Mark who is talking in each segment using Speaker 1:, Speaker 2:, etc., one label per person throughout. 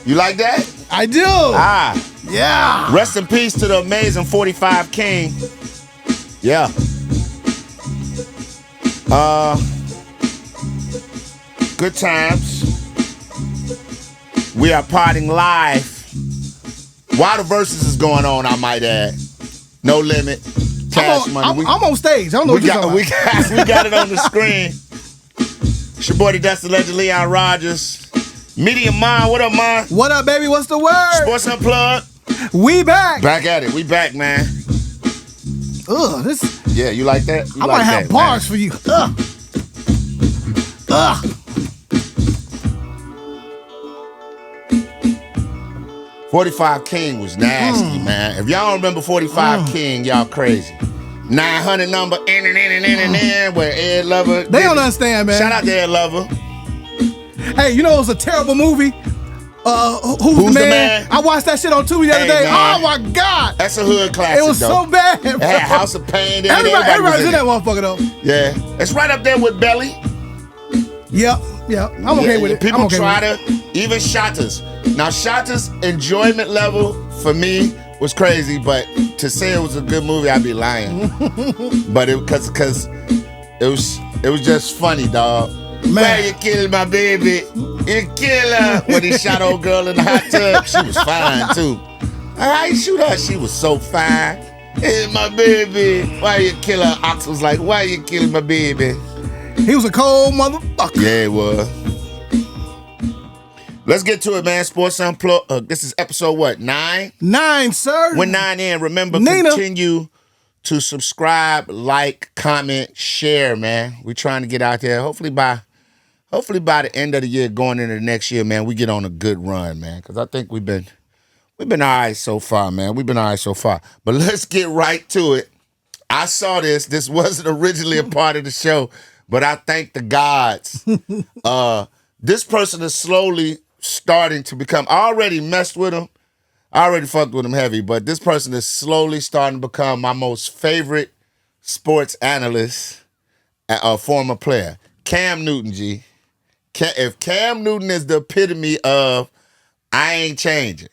Speaker 1: You like that?
Speaker 2: I do. Yeah.
Speaker 1: Rest in peace to the amazing 45 King. Yeah. Good times. We are partying live. While the verses is going on, I might add. No Limit. Cash Money.
Speaker 2: I'm on stage. I don't know what you're talking about.
Speaker 1: We got it on the screen. It's your boy, the Dusty Legend, Leon Rogers. Medium Mind. What up, Mind?
Speaker 2: What up, baby? What's the word?
Speaker 1: Sports Unplugged.
Speaker 2: We back.
Speaker 1: Back at it. We back, man.
Speaker 2: Ugh, this.
Speaker 1: Yeah, you like that?
Speaker 2: I might have bars for you. Ugh.
Speaker 1: 45 King was nasty, man. If y'all don't remember 45 King, y'all crazy. 900 number, where Ed Lover.
Speaker 2: They don't understand, man.
Speaker 1: Shout out to Ed Lover.
Speaker 2: Hey, you know it was a terrible movie? Who's the man? I watched that shit on Tubi the other day.
Speaker 1: Man.
Speaker 2: Oh, my God.
Speaker 1: That's a hood classic,
Speaker 2: It was so bad, bro.
Speaker 1: It had House of Pain.
Speaker 2: Everybody's in that motherfucker, though.
Speaker 1: Yeah. It's right up there with Belly.
Speaker 2: Yep. I'm okay with it.
Speaker 1: People try to, even Shotters. Now, Shotters' enjoyment level for me was crazy, but to say it was a good movie, I'd be lying. But because it was just funny, dog.
Speaker 2: Man.
Speaker 1: Why you killing my baby? You kill her. When he shot old girl in the hot tub, she was fine too. How you shoot her? She was so fine. Hey, my baby. Why you kill her? Ox was like, why you killing my baby?
Speaker 2: He was a cold motherfucker.
Speaker 1: Yeah, it was. Let's get to it, man. Sports Unplugged. This is episode what? 9?
Speaker 2: 9, sir.
Speaker 1: We're 9 in. Remember,
Speaker 2: Nina.
Speaker 1: continue to subscribe, like, comment, share, man. We're trying to get out there. Hopefully by the end of the year, going into the next year, man, we get on a good run, man. Because I think we've been all right so far, man. We've been all right so far. But let's get right to it. I saw this. This wasn't originally a part of the show, but I thank the gods. This person is slowly starting to become. I already messed with him. I already fucked with him heavy, but this person is slowly starting to become my most favorite sports analyst, former player. Cam Newton, G. If Cam Newton is the epitome of, I ain't changing.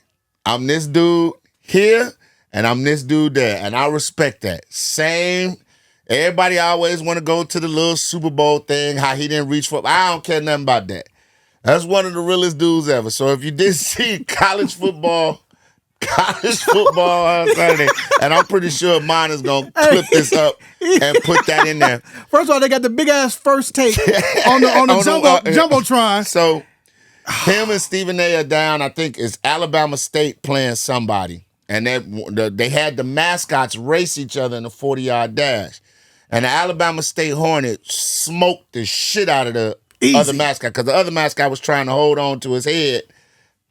Speaker 1: I'm this dude here, and I'm this dude there, and I respect that. Same. Everybody always want to go to the little Super Bowl thing, how he didn't reach for. I don't care nothing about that. That's one of the realest dudes ever. So if you did see college football on Sunday, and I'm pretty sure mine is going to clip this up and put that in there.
Speaker 2: First of all, they got the big-ass first take on the Jumbotron.
Speaker 1: So him and Stephen A are down. I think it's Alabama State playing somebody. And they had the mascots race each other in a 40-yard dash. And the Alabama State Hornet smoked the shit out of the other mascot because the other mascot was trying to hold on to his head.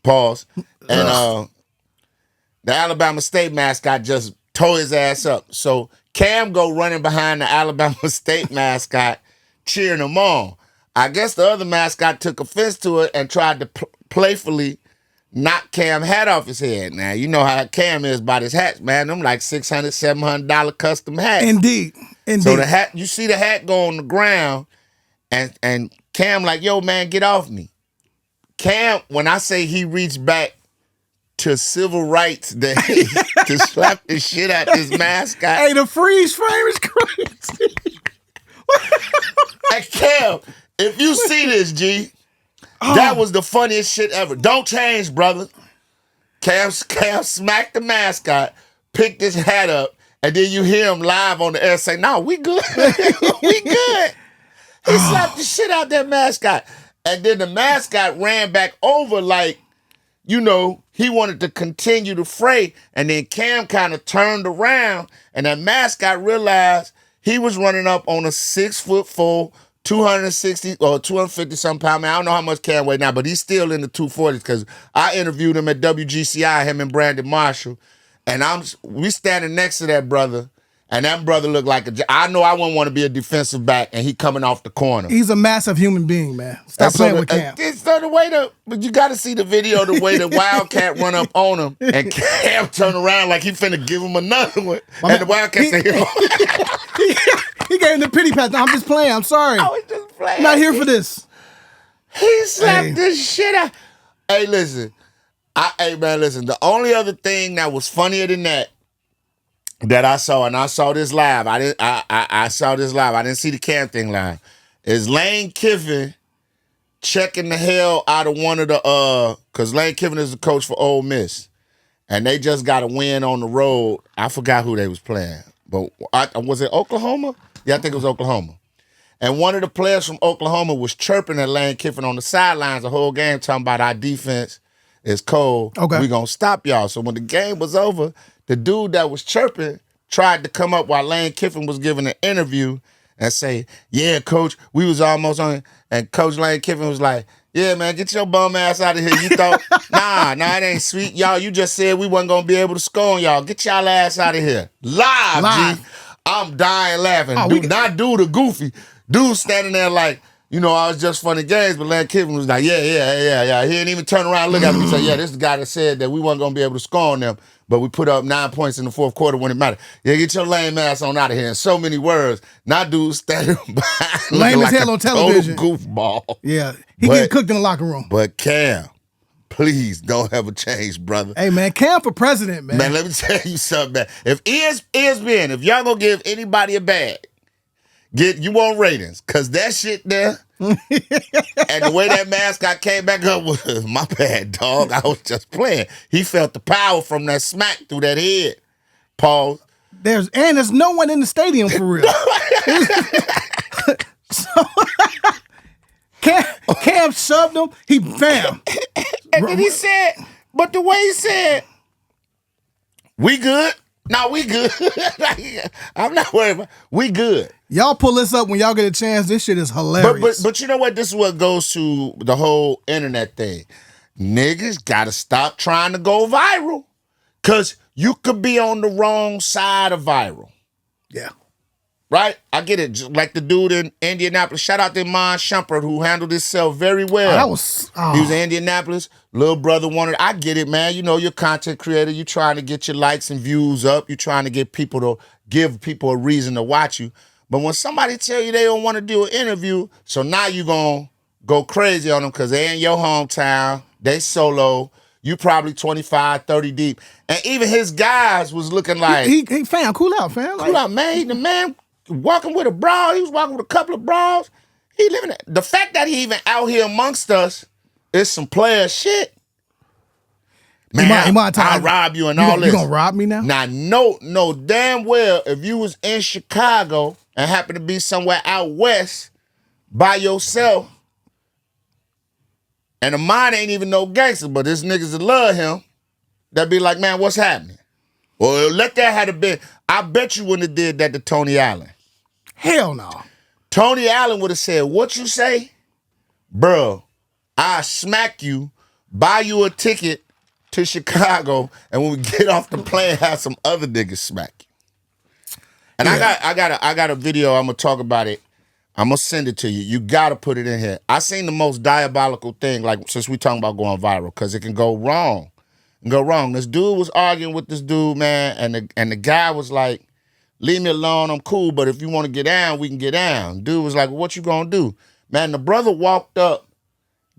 Speaker 1: Pause. And the Alabama State mascot just tore his ass up. So Cam go running behind the Alabama State mascot, cheering him on. I guess the other mascot took offense to it and tried to playfully knock Cam hat off his head. Now, you know how Cam is about his hats, man. Them like $600, $700 custom hats.
Speaker 2: Indeed.
Speaker 1: So the hat, you see the hat go on the ground, and Cam like, yo, man, get off me. Cam, when I say he reached back to civil rights day to slap the shit out this mascot.
Speaker 2: Hey, the freeze frame is crazy.
Speaker 1: Hey, Cam, if you see this, G, that was the funniest shit ever. Don't change, brother. Cam smacked the mascot, picked his hat up, and then you hear him live on the air say, no, we good. We good. He slapped the shit out that mascot. And then the mascot ran back over like, you know, he wanted to continue the fray. And then Cam kind of turned around, and that mascot realized he was running up on a 6'4", 260 or 250 some pound man. I don't know how much Cam weigh now, but he's still in the 240s because I interviewed him at WGCI, him and Brandon Marshall, and we standing next to that brother, and that brother looked like I know I wouldn't want to be a defensive back, and he coming off the corner.
Speaker 2: He's a massive human being, man. Stop playing with Cam.
Speaker 1: But you got to see the video, the way the Wildcat run up on him, and Cam turn around like he finna give him another one, and the Wildcat say,
Speaker 2: he gave him the pity pat. I'm just playing. I'm sorry.
Speaker 1: I was just playing.
Speaker 2: I'm not here for this.
Speaker 1: He slapped this shit out. Hey, listen. Hey, man, listen. The only other thing that was funnier than that I saw, and I saw this live. I saw this live. I didn't see the Cam thing live. Is Lane Kiffin checking the hell out of one of the because Lane Kiffin is the coach for Ole Miss, and they just got a win on the road. I forgot who they was playing, but was it Oklahoma? Yeah, I think it was Oklahoma. And one of the players from Oklahoma was chirping at Lane Kiffin on the sidelines the whole game, talking about our defense is cold.
Speaker 2: Okay.
Speaker 1: We're going to stop y'all. So when the game was over, the dude that was chirping tried to come up while Lane Kiffin was giving an interview and say, yeah, coach, we was almost on it. And Coach Lane Kiffin was like, yeah, man, get your bum ass out of here. You thought, nah, it ain't sweet. Y'all, you just said we wasn't going to be able to score on y'all. Get y'all ass out of here. Live. G. I'm dying laughing. Not do the goofy. Dude standing there like, I was just funny games, but Lane Kiffin was like, yeah. He didn't even turn around and look at me and say, yeah, this is the guy that said that we weren't going to be able to score on them, but we put up 9 points in the fourth quarter when it mattered. Yeah, get your lame ass on out of here. In so many words, not dude standing behind
Speaker 2: lame as hell on television.
Speaker 1: Goofball.
Speaker 2: Yeah, he getting cooked in the locker room.
Speaker 1: But Cam, please don't ever change, brother.
Speaker 2: Hey, man, Cam for president, man.
Speaker 1: Man, let me tell you something, man. If ESPN, if y'all gonna give anybody a bag, you want ratings, because that shit there, and the way that mascot came back up was, my bad, dog. I was just playing. He felt the power from that smack through that head. Paul.
Speaker 2: There's no one in the stadium for real. So, Cam shoved him. He bam.
Speaker 1: And then he said, but the way he said, we good? No, we good. I'm not worried about we good.
Speaker 2: Y'all pull this up when y'all get a chance. This shit is hilarious.
Speaker 1: But you know what? This is what goes to the whole internet thing. Niggas gotta stop trying to go viral. Cause you could be on the wrong side of viral.
Speaker 2: Yeah.
Speaker 1: Right? I get it. Just like the dude in Indianapolis. Shout out to Mon Shumpert, who handled himself very well.
Speaker 2: He was in
Speaker 1: Indianapolis. Little brother wanted. I get it, man. You're a content creator. You're trying to get your likes and views up. You're trying to give people a reason to watch you. But when somebody tell you they don't want to do an interview, so now you going to go crazy on them because they in your hometown. They solo. You probably 25, 30 deep. And even his guys was looking like...
Speaker 2: He fam, cool out, fam.
Speaker 1: Cool out, man. The man... walking with a bra, he was walking with a couple of bras. He living it. The fact that he even out here amongst us is some player shit. Man, I'll rob you and all this.
Speaker 2: You gonna rob me now?
Speaker 1: Now, no, damn well, if you was in Chicago and happened to be somewhere out west by yourself, and the mine ain't even no gangster, but this niggas that love him, that be like, man, what's happening? Well, let that have been. I bet you wouldn't have did that to Tony Allen.
Speaker 2: Hell no.
Speaker 1: Tony Allen would have said, what you say? Bro, I smack you, buy you a ticket to Chicago, and when we get off the plane, have some other niggas smack you. And yeah. I got a video, I'm gonna talk about it. I'm gonna send it to you. You gotta put it in here. I seen the most diabolical thing, like since we talking about going viral, because it can go wrong. This dude was arguing with this dude, man, and the guy was like, leave me alone, I'm cool, but if you want to get down, we can get down. Dude was like, well, what you gonna do? Man, the brother walked up,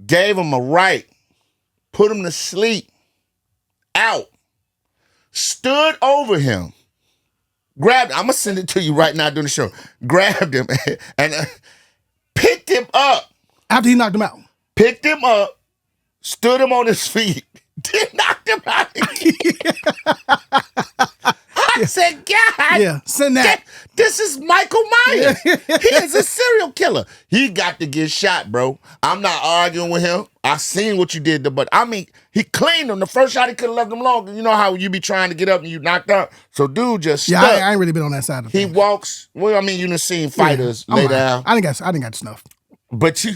Speaker 1: gave him a right, put him to sleep, out, stood over him, grabbed, I'm gonna send it to you right now during the show, grabbed him and picked him up.
Speaker 2: After he knocked him out.
Speaker 1: Picked him up, stood him on his feet, then knocked him out again. I said, God,
Speaker 2: yeah, send that.
Speaker 1: This is Michael Myers. He is a serial killer. He got to get shot, bro. I'm not arguing with him. I seen what you did, but I mean, he cleaned him. The first shot, he could have left him alone. You know how you be trying to get up and you knocked out? So dude just stuck.
Speaker 2: I ain't really been on that side of things.
Speaker 1: He walks, well, I mean, you done seen fighters lay down.
Speaker 2: I didn't got snuff.
Speaker 1: But you...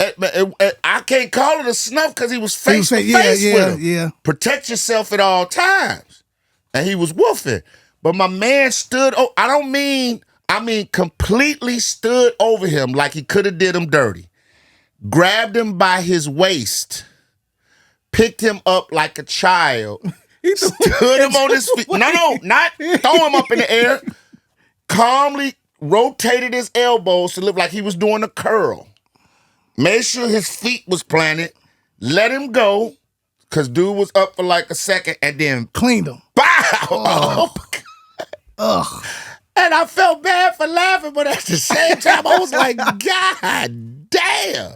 Speaker 1: I can't call it a snuff because he was face to face with him.
Speaker 2: Yeah.
Speaker 1: Protect yourself at all times. And he was woofing. But my man stood, I mean completely stood over him like he could have did him dirty. Grabbed him by his waist. Picked him up like a child. Stood him on his feet. No, not throw him up in the air. Calmly rotated his elbows to look like he was doing a curl. Made sure his feet was planted. Let him go. because dude was up for like a second and then
Speaker 2: cleaned him.
Speaker 1: Bow!
Speaker 2: Oh. Ugh.
Speaker 1: And I felt bad for laughing, but at the same time, I was like, God damn.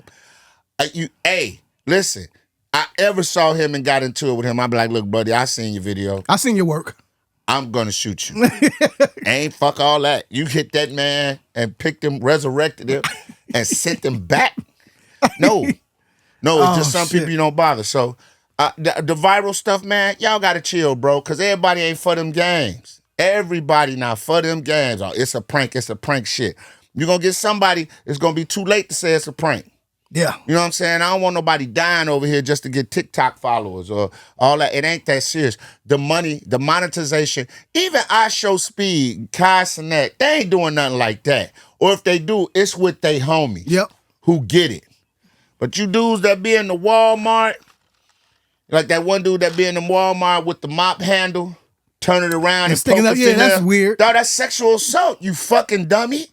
Speaker 1: Hey, listen, I ever saw him and got into it with him, I'd be like, look, buddy, I seen your video.
Speaker 2: I seen your work.
Speaker 1: I'm going to shoot you. Ain't fuck all that. You hit that man and picked him, resurrected him, and sent him back. No, it's just some people you don't bother. So the viral stuff, man, y'all got to chill, bro, because everybody ain't for them games. Everybody now for them games. Oh, it's a prank shit. You're going to get somebody, it's going to be too late to say it's a prank.
Speaker 2: Yeah.
Speaker 1: You know what I'm saying? I don't want nobody dying over here just to get TikTok followers or all that. It ain't that serious. The money, the monetization, even I Show Speed, Kai Cenat, they ain't doing nothing like that. Or if they do, it's with they homies who get it. But you dudes that be in the Walmart, like that one dude that be in the Walmart with the mop handle, turn it around and
Speaker 2: sticking
Speaker 1: poke
Speaker 2: up.
Speaker 1: it
Speaker 2: Yeah,
Speaker 1: in
Speaker 2: that's
Speaker 1: there.
Speaker 2: weird.
Speaker 1: No, that's sexual assault, you fucking dummy.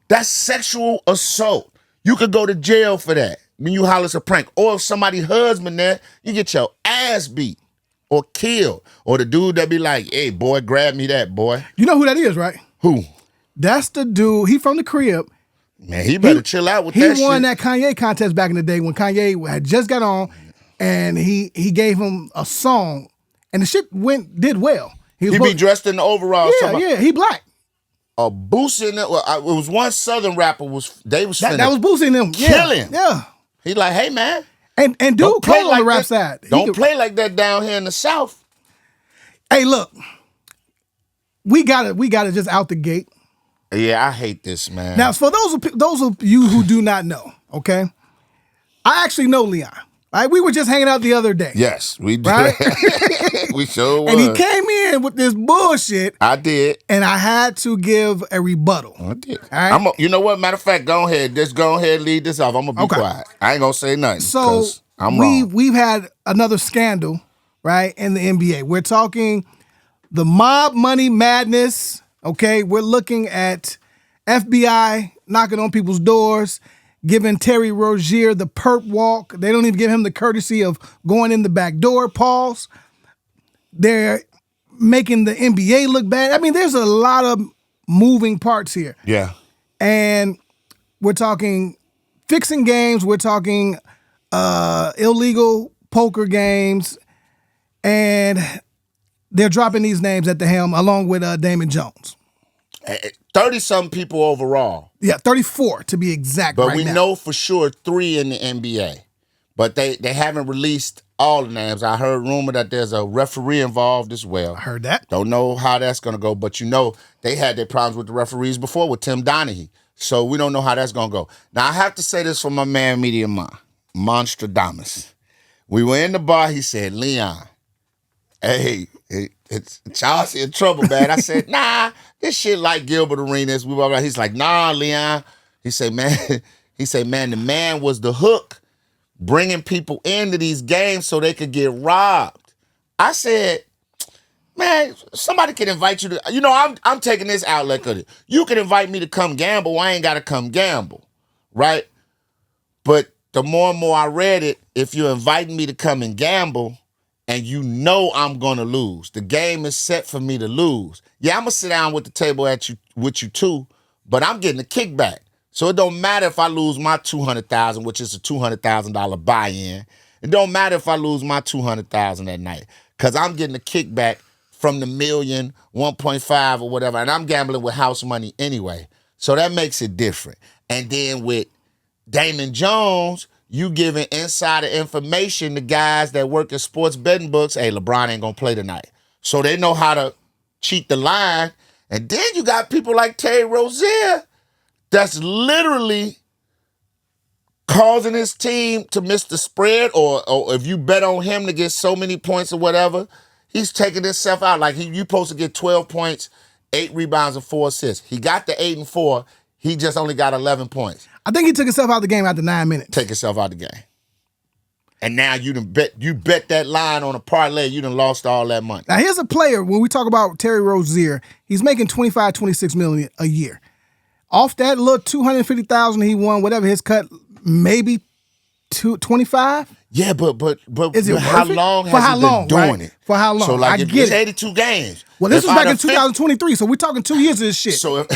Speaker 1: That's sexual assault. You could go to jail for that when you holler it's a prank. Or if somebody's husband there, you get your ass beat or killed. Or the dude that be like, hey, boy, grab me that, boy.
Speaker 2: You know who that is, right?
Speaker 1: Who?
Speaker 2: That's the dude. He from the crib.
Speaker 1: Man, he better chill out with that shit.
Speaker 2: He won that Kanye contest back in the day when Kanye had just got on, and he gave him a song, and the shit did well.
Speaker 1: He be dressed in the overalls.
Speaker 2: Yeah, he black.
Speaker 1: A Boosie in it. Well, it was one Southern rapper that was
Speaker 2: Boosie in them.
Speaker 1: Killing.
Speaker 2: Yeah.
Speaker 1: He like, hey man.
Speaker 2: And dude play on the rap side.
Speaker 1: Don't play like that down here in the South.
Speaker 2: Hey, look. We got it just out the gate.
Speaker 1: Yeah, I hate this, man.
Speaker 2: Now, for those of you who do not know, okay, I actually know Leon. Right? We were just hanging out the other day.
Speaker 1: Yes, we did.
Speaker 2: Right?
Speaker 1: We sure was.
Speaker 2: And he came in with this bullshit.
Speaker 1: I did.
Speaker 2: And I had to give a rebuttal.
Speaker 1: I did.
Speaker 2: All right?
Speaker 1: You know what? Matter of fact, go ahead. Just go ahead and lead this off. I'm going to be quiet. I ain't going to say nothing.
Speaker 2: So we've had another scandal, right, in the NBA. We're talking the mob money madness, okay? We're looking at FBI knocking on people's doors, giving Terry Rozier the perp walk. They don't even give him the courtesy of going in the back door. Pause. They're making the NBA look bad. I mean, there's a lot of moving parts here.
Speaker 1: Yeah.
Speaker 2: And we're talking fixing games. We're talking illegal poker games. And they're dropping these names at the helm along with Damon Jones.
Speaker 1: 30-something people overall.
Speaker 2: Yeah, 34 to be exact.
Speaker 1: But we know for sure 3 in the NBA. But they haven't released all the names. I heard rumor that there's a referee involved as well.
Speaker 2: I heard that.
Speaker 1: Don't know how that's going to go. But you know they had their problems with the referees before with Tim Donaghy. So we don't know how that's going to go. Now, I have to say this for my man, Media Monstradamus. We were in the bar. He said, Leon, hey, it's Chauncey in trouble, man. I said, nah, this shit like Gilbert Arenas. He's like, nah, Leon. He said, man, the man was the hook bringing people into these games so they could get robbed. I said, man, somebody can invite you to, you know, I'm taking this outlet of it. You can invite me to come gamble. I ain't got to come gamble, right? But the more and more I read it, if you're inviting me to come and gamble, and you know I'm going to lose. The game is set for me to lose. Yeah, I'm going to sit down with the table with you too, but I'm getting a kickback. So it don't matter if I lose my $200,000, which is a $200,000 buy-in. It don't matter if I lose my $200,000 that night because I'm getting a kickback from the million, 1.5 or whatever, and I'm gambling with house money anyway. So that makes it different. And then with Damon Jones, you giving insider information to guys that work at sports betting books. Hey, LeBron ain't going to play tonight. So they know how to cheat the line. And then you got people like Terry Rozier that's literally causing his team to miss the spread, or if you bet on him to get so many points or whatever, he's taking himself out. Like you supposed to get 12 points, 8 rebounds, and 4 assists. He got the 8 and 4. He just only got 11 points.
Speaker 2: I think he took himself out of the game after 9 minutes.
Speaker 1: Take yourself out of the game. And now you bet that line on a parlay, you done lost all that money.
Speaker 2: Now here's a player, when we talk about Terry Rozier, he's making $25, $26 million a year. Off that little $250,000 he won, whatever his cut, maybe 25?
Speaker 1: Yeah, but
Speaker 2: Is it
Speaker 1: how
Speaker 2: worth it?
Speaker 1: long
Speaker 2: For
Speaker 1: has
Speaker 2: how
Speaker 1: he
Speaker 2: long,
Speaker 1: been doing
Speaker 2: right?
Speaker 1: it? But
Speaker 2: Is it
Speaker 1: how
Speaker 2: worth it?
Speaker 1: long
Speaker 2: For
Speaker 1: has
Speaker 2: how
Speaker 1: he
Speaker 2: long,
Speaker 1: been doing
Speaker 2: right?
Speaker 1: it?
Speaker 2: For how long?
Speaker 1: So like
Speaker 2: I
Speaker 1: if
Speaker 2: get
Speaker 1: it's
Speaker 2: it.
Speaker 1: 82 games.
Speaker 2: Well, this
Speaker 1: if
Speaker 2: was back
Speaker 1: out
Speaker 2: in
Speaker 1: of
Speaker 2: 2023, so we're talking 2 years of this shit.
Speaker 1: So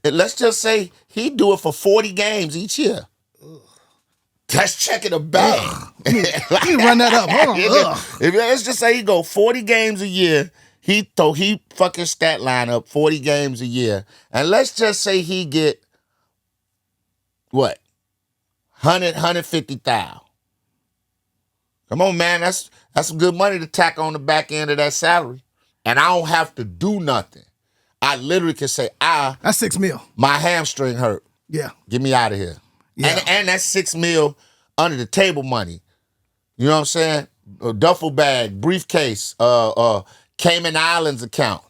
Speaker 1: let's just say he do it for 40 games each year. That's checking a bag.
Speaker 2: Let me run that up. Hold on.
Speaker 1: Let's just say he go 40 games a year. He fucking stat line up 40 games a year. And let's just say he get what? 150,000. Come on, man. That's some good money to tack on the back end of that salary. And I don't have to do nothing. I literally can say,
Speaker 2: that's $6 million.
Speaker 1: My hamstring hurt.
Speaker 2: Yeah.
Speaker 1: Get me out of here.
Speaker 2: Yeah.
Speaker 1: And that's $6 million under the table money. You know what I'm saying? A duffel bag, briefcase, Cayman Islands account.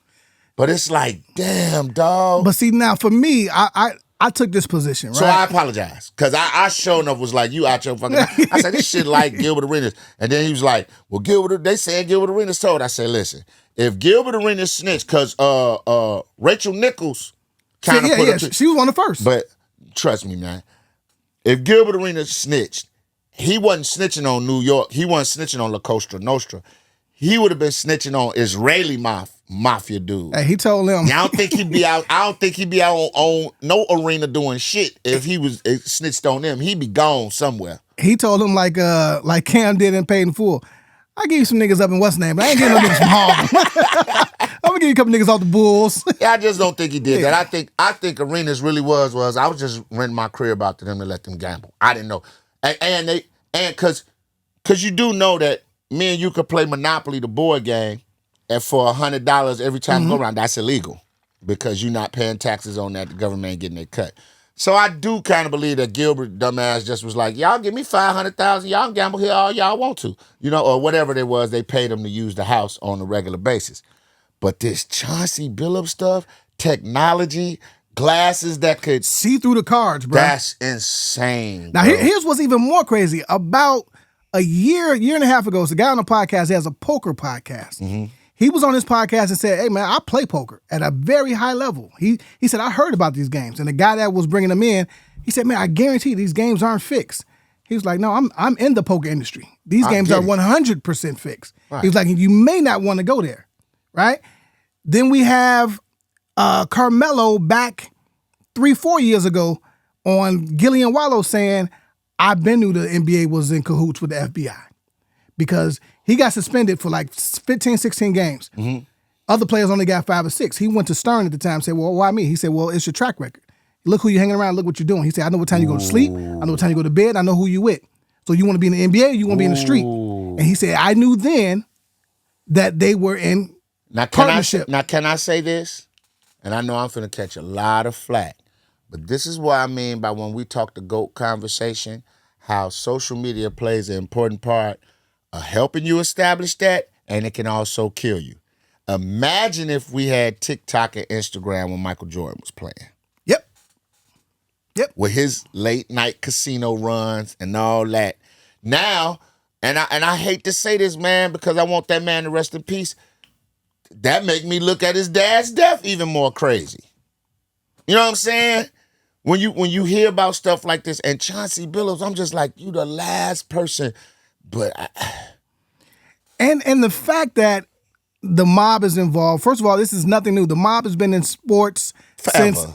Speaker 1: But it's like, damn, dog.
Speaker 2: But see, now for me, I took this position, right?
Speaker 1: So I apologize. Because I sure enough was like, you out your fucking... I said, this shit like Gilbert Arenas. And then he was like, well, they said Gilbert Arenas told. I said, listen, if Gilbert Arenas snitched, because Rachel Nichols kind of put it...
Speaker 2: She was one of the first.
Speaker 1: But trust me, man. If Gilbert Arenas snitched, he wasn't snitching on New York. He wasn't snitching on La Costa Nostra. He would have been snitching on Israeli mafia dude.
Speaker 2: Hey, he told him.
Speaker 1: I don't think he'd be out. I don't think he'd be out on no arena doing shit if he was snitched on them. He'd be gone somewhere.
Speaker 2: He told him like Cam did in Paid in Full. I give you some niggas up in what's name, but I ain't getting no niggas from Harlem. I'm gonna give you a couple niggas off the Bulls.
Speaker 1: Yeah, I just don't think he did that. I think Arenas really was I was just renting my crib out to them to let them gamble. I didn't know, and because you do know that me and you could play Monopoly, the board game, and for $100 every time you go around, that's illegal because you're not paying taxes on that. The government ain't getting their cut. So I do kind of believe that Gilbert, dumbass, just was like, y'all give me $500,000, y'all can gamble here all y'all want to, or whatever it was. They paid them to use the house on a regular basis. But this Chauncey Billups stuff, technology, glasses that could
Speaker 2: see through the cards, bro.
Speaker 1: That's insane.
Speaker 2: Now here's what's even more crazy. About a year and a half ago, so the guy on the podcast, he has a poker podcast. Mm-hmm. He was on his podcast and said, hey, man, I play poker at a very high level. He said, I heard about these games. And the guy that was bringing them in, he said, man, I guarantee these games aren't fixed. He was like, no, I'm in the poker industry. These games are 100% fixed. Right. He was like, you may not want to go there, right? Then we have Carmelo back 3-4 years ago on Gillian Wallow saying, I've been knew the NBA was in cahoots with the FBI because he got suspended for like 15, 16 games. Mm-hmm. Other players only got 5 or 6. He went to Stern at the time and said, well, why me? He said, well, it's your track record. Look who you're hanging around. Look what you're doing. He said, I know what time you go to sleep. I know what time you go to bed. I know who you with. So you want to be in the NBA or you want to be in the street? And he said, I knew then that they were in partnership.
Speaker 1: Can I say this? And I know I'm finna catch a lot of flack. But this is what I mean by when we talk the GOAT conversation, how social media plays an important part of helping you establish that, and it can also kill you. Imagine if we had TikTok and Instagram when Michael Jordan was playing.
Speaker 2: Yep.
Speaker 1: With his late night casino runs and all that. Now, and I hate to say this, man, because I want that man to rest in peace. That make me look at his dad's death even more crazy. You know what I'm saying? When you hear about stuff like this, and Chauncey Billups, I'm just like, you the last person. But
Speaker 2: and the fact that the mob is involved. First of all, this is nothing new. The mob has been in sports
Speaker 1: forever.
Speaker 2: Since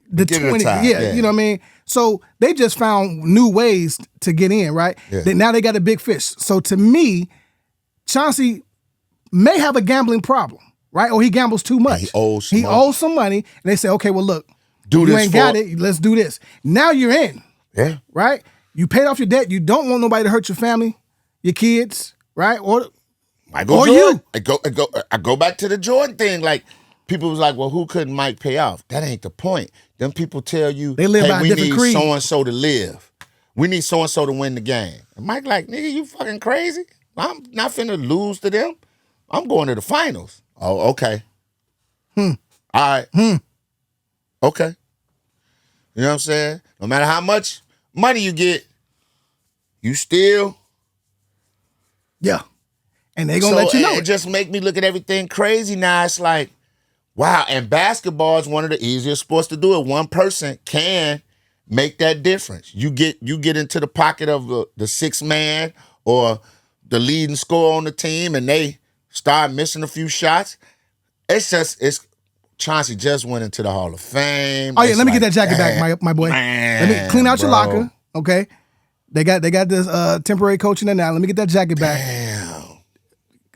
Speaker 2: the 20s. Yeah, you know what I mean? So they just found new ways to get in, right? Yeah. Now they got a big fish. So to me, Chauncey may have a gambling problem, right? Or he gambles too much.
Speaker 1: He owes
Speaker 2: some money. And they say, okay, well, look,
Speaker 1: you
Speaker 2: ain't got it. Let's do this. Now you're in.
Speaker 1: Yeah.
Speaker 2: Right? You paid off your debt. You don't want nobody to hurt your family, your kids, right? Or
Speaker 1: you. I go back to the Jordan thing. Like, people was like, well, who couldn't Mike pay off? That ain't the point. Them people tell you,
Speaker 2: they live by a different creed.
Speaker 1: We need so-and-so to live. We need so-and-so to win the game. And Mike like, nigga, you fucking crazy? I'm not finna lose to them. I'm going to the finals. Oh, okay. All right. Okay. You know what I'm saying? No matter how much money you get, you still.
Speaker 2: Yeah. And they gonna let you know.
Speaker 1: It just make me look at everything crazy now. It's like, wow. And basketball is one of the easiest sports to do it. One person can make that difference. You get into the pocket of the sixth man or the leading scorer on the team, and they start missing a few shots. It's Chauncey just went into the Hall of Fame.
Speaker 2: Oh yeah, let me get that jacket back, my boy.
Speaker 1: Man,
Speaker 2: let me clean out your locker. Okay, they got this temporary coach in there now. Let me get that jacket back.
Speaker 1: Damn.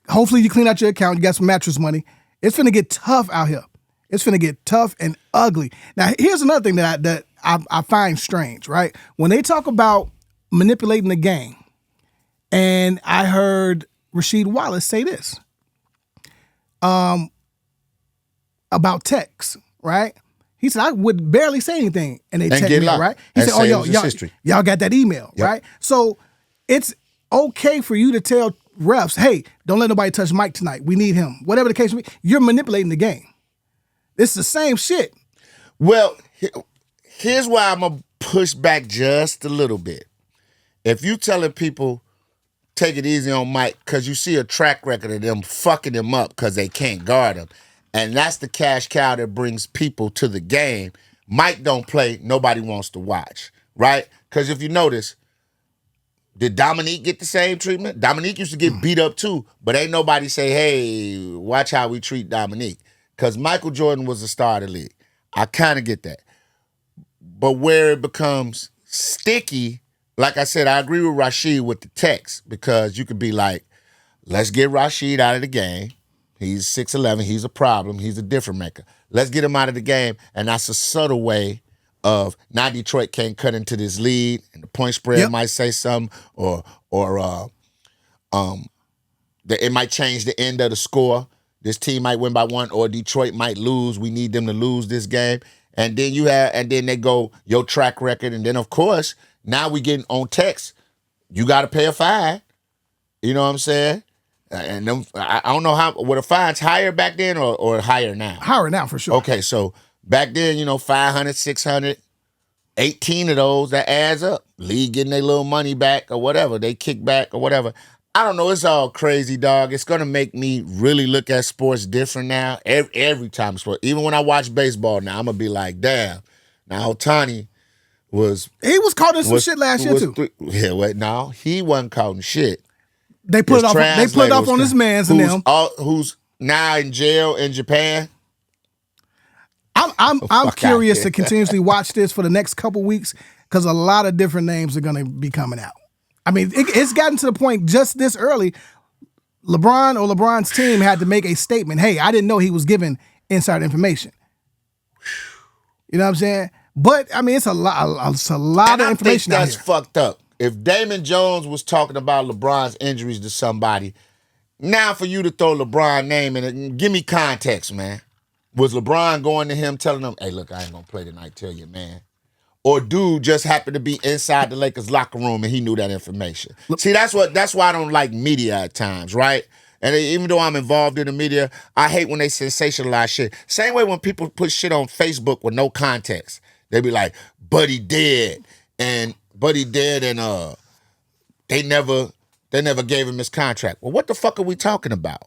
Speaker 2: Hopefully you clean out your account. You got some mattress money. It's finna get tough out here. It's finna get tough and ugly. Now here's another thing that I find strange. Right, when they talk about manipulating the game, and I heard Rasheed Wallace say this about texts, right? He said, I would barely say anything, and they text me, right? He said, y'all got that email, right? So it's okay for you to tell refs, hey, don't let nobody touch Mike tonight. We need him. Whatever the case may be, you're manipulating the game. It's the same shit.
Speaker 1: Well, here's why I'm going to push back just a little bit. If you telling people, take it easy on Mike, because you see a track record of them fucking him up because they can't guard him, and that's the cash cow that brings people to the game. Mike don't play, nobody wants to watch, right? Because if you notice, did Dominique get the same treatment? Dominique used to get beat up too, but ain't nobody say, hey, watch how we treat Dominique. Because Michael Jordan was the star of the league. I kind of get that. But where it becomes sticky, like I said, I agree with Rasheed with the text, because you could be like, let's get Rasheed out of the game. He's 6'11", he's a problem, he's a difference maker. Let's get him out of the game, and that's a subtle way of, now Detroit can't cut into this lead, and the point spread might say something, or it might change the end of the score. This team might win by 1, or Detroit might lose. We need them to lose this game. And then they go, your track record, and then of course, now we getting on text, you gotta pay a fine. You know what I'm saying? And them, I don't know how, were the fines higher back then or higher now?
Speaker 2: Higher now, for sure.
Speaker 1: Okay, so back then, 500, 600, 18 of those, that adds up. League getting their little money back or whatever, they kick back or whatever. I don't know, it's all crazy, dog. It's going to make me really look at sports different now. Every time sport. Even when I watch baseball now, I'm going to be like, damn. Now, Ohtani
Speaker 2: He was caught in some shit last year, too.
Speaker 1: No, he wasn't caught in shit.
Speaker 2: They put it off on his mans and them.
Speaker 1: Who's now in jail in Japan.
Speaker 2: I'm curious to continuously watch this for the next couple weeks, because a lot of different names are going to be coming out. I mean, it's gotten to the point just this early, LeBron's team had to make a statement. Hey, I didn't know he was giving inside information. You know what I'm saying? But I mean, it's a lot of information. I think
Speaker 1: that's fucked up. If Damon Jones was talking about LeBron's injuries to somebody, now for you to throw LeBron's name in it, give me context, man. Was LeBron going to him telling him, hey, look, I ain't gonna play tonight, tell you, man? Or dude just happened to be inside the Lakers locker room and he knew that information? See, that's why I don't like media at times, right? And even though I'm involved in the media, I hate when they sensationalize shit. Same way when people put shit on Facebook with no context. They be like, Buddy dead, and they never gave him his contract. Well, what the fuck are we talking about?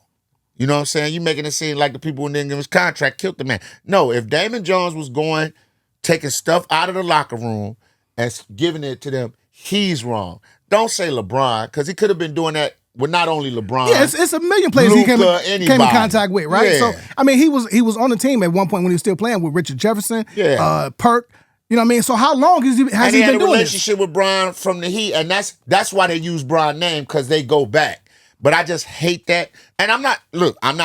Speaker 1: You know what I'm saying? You making it seem like the people who didn't give him his contract killed the man. No, if Damon Jones was taking stuff out of the locker room and giving it to them, he's wrong. Don't say LeBron, because he could have been doing that with not only LeBron.
Speaker 2: Yeah, it's a million players he came in contact with, right?
Speaker 1: Yeah.
Speaker 2: So, I mean, he was on the team at one point when he was still playing with Richard Jefferson, Perk. You know what I mean? So how long has he been doing this?
Speaker 1: And he had a relationship with Bron from the Heat, and that's why they use Bron's name, because they go back. But I just hate that. And I'm not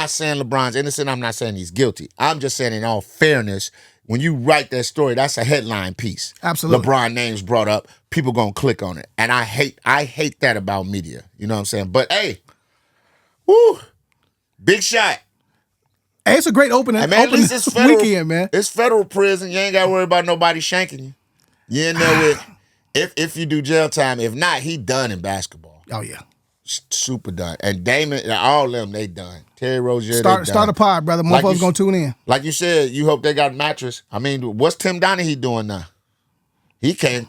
Speaker 1: saying LeBron's innocent. I'm not saying he's guilty. I'm just saying, in all fairness, when you write that story, that's a headline piece.
Speaker 2: Absolutely.
Speaker 1: LeBron name's brought up, people gonna click on it. And I hate that about media. You know what I'm saying? But hey, woo, big shot.
Speaker 2: Hey, it's a great opening.
Speaker 1: Hey, man, at least it's federal,
Speaker 2: weekend, man.
Speaker 1: It's federal prison. You ain't gotta worry about nobody shanking you. You in there with, if you do jail time. If not, he done in basketball.
Speaker 2: Oh yeah.
Speaker 1: Super done. And Damon, all of them, they done. Terry Rozier,
Speaker 2: start a pod, brother. Motherfuckers gonna tune in.
Speaker 1: Like you said, you hope they got a mattress. I mean, what's Tim Donaghy doing now? He can't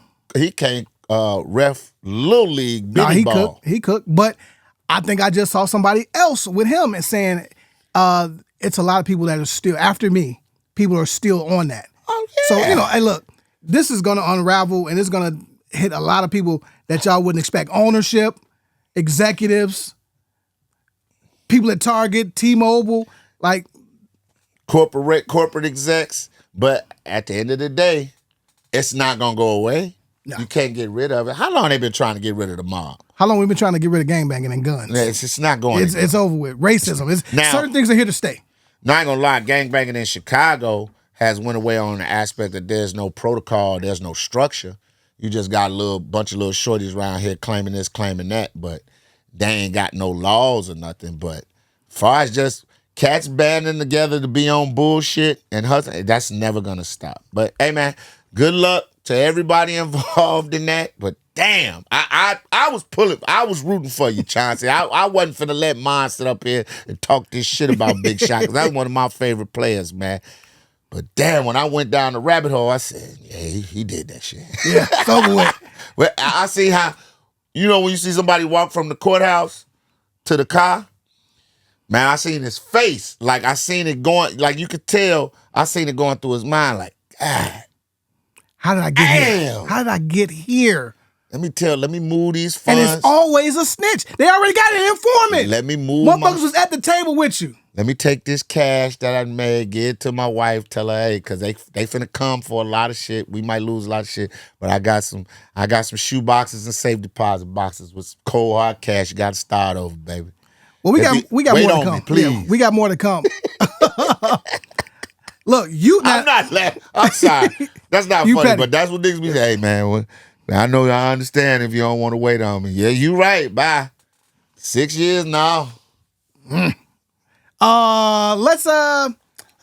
Speaker 1: ref Little League ball.
Speaker 2: He cooked. But I think I just saw somebody else with him and saying it's a lot of people that are still, after me, people are still on that.
Speaker 1: Oh, yeah.
Speaker 2: So, hey, look, this is going to unravel, and it's going to hit a lot of people that y'all wouldn't expect. Ownership, executives, people at Target, T-Mobile, like
Speaker 1: corporate execs. But at the end of the day, it's not gonna go away. No. You can't get rid of it. How long they been trying to get rid of the mob?
Speaker 2: How long we been trying to get rid of gangbanging and guns?
Speaker 1: It's not going.
Speaker 2: It's over with. Racism. Certain things are here to stay.
Speaker 1: Now, I ain't gonna lie, gangbanging in Chicago has went away on the aspect that there's no protocol, there's no structure. You just got a bunch of little shorties around here claiming this, claiming that, but they ain't got no laws or nothing. But as far as just cats banding together to be on bullshit and hustling, that's never gonna stop. But hey, man, good luck to everybody involved in that. But damn, I was rooting for you, Chauncey. I wasn't finna let mine sit up here and talk this shit about Big Shot, because that's one of my favorite players, man. But damn, when I went down the rabbit hole, I said, yeah, he did that shit.
Speaker 2: Yeah, it's over with.
Speaker 1: Well, I see how, when you see somebody walk from the courthouse to the car, man, I seen his face. Like, I seen it going, like you could tell, I seen it going through his mind, like, God.
Speaker 2: How did I get here? How did I get here?
Speaker 1: Let me move these funds.
Speaker 2: And it's always a snitch. They already got an informant.
Speaker 1: Let me move.
Speaker 2: Motherfuckers was at the table with you.
Speaker 1: Let me take this cash that I made, give it to my wife, tell her, hey, because they finna come for a lot of shit. We might lose a lot of shit, but I got some shoe boxes and safe deposit boxes with cold hard cash. You got to start over, baby.
Speaker 2: Well, we got more to come.
Speaker 1: Me, please.
Speaker 2: Yeah, we got more to come. Look,
Speaker 1: I'm not laughing. I'm sorry. That's not funny, petty. But that's what niggas be saying. Hey, man, I know I understand if you don't want to wait on me. Yeah, you right. Bye. 6 years now.
Speaker 2: Let's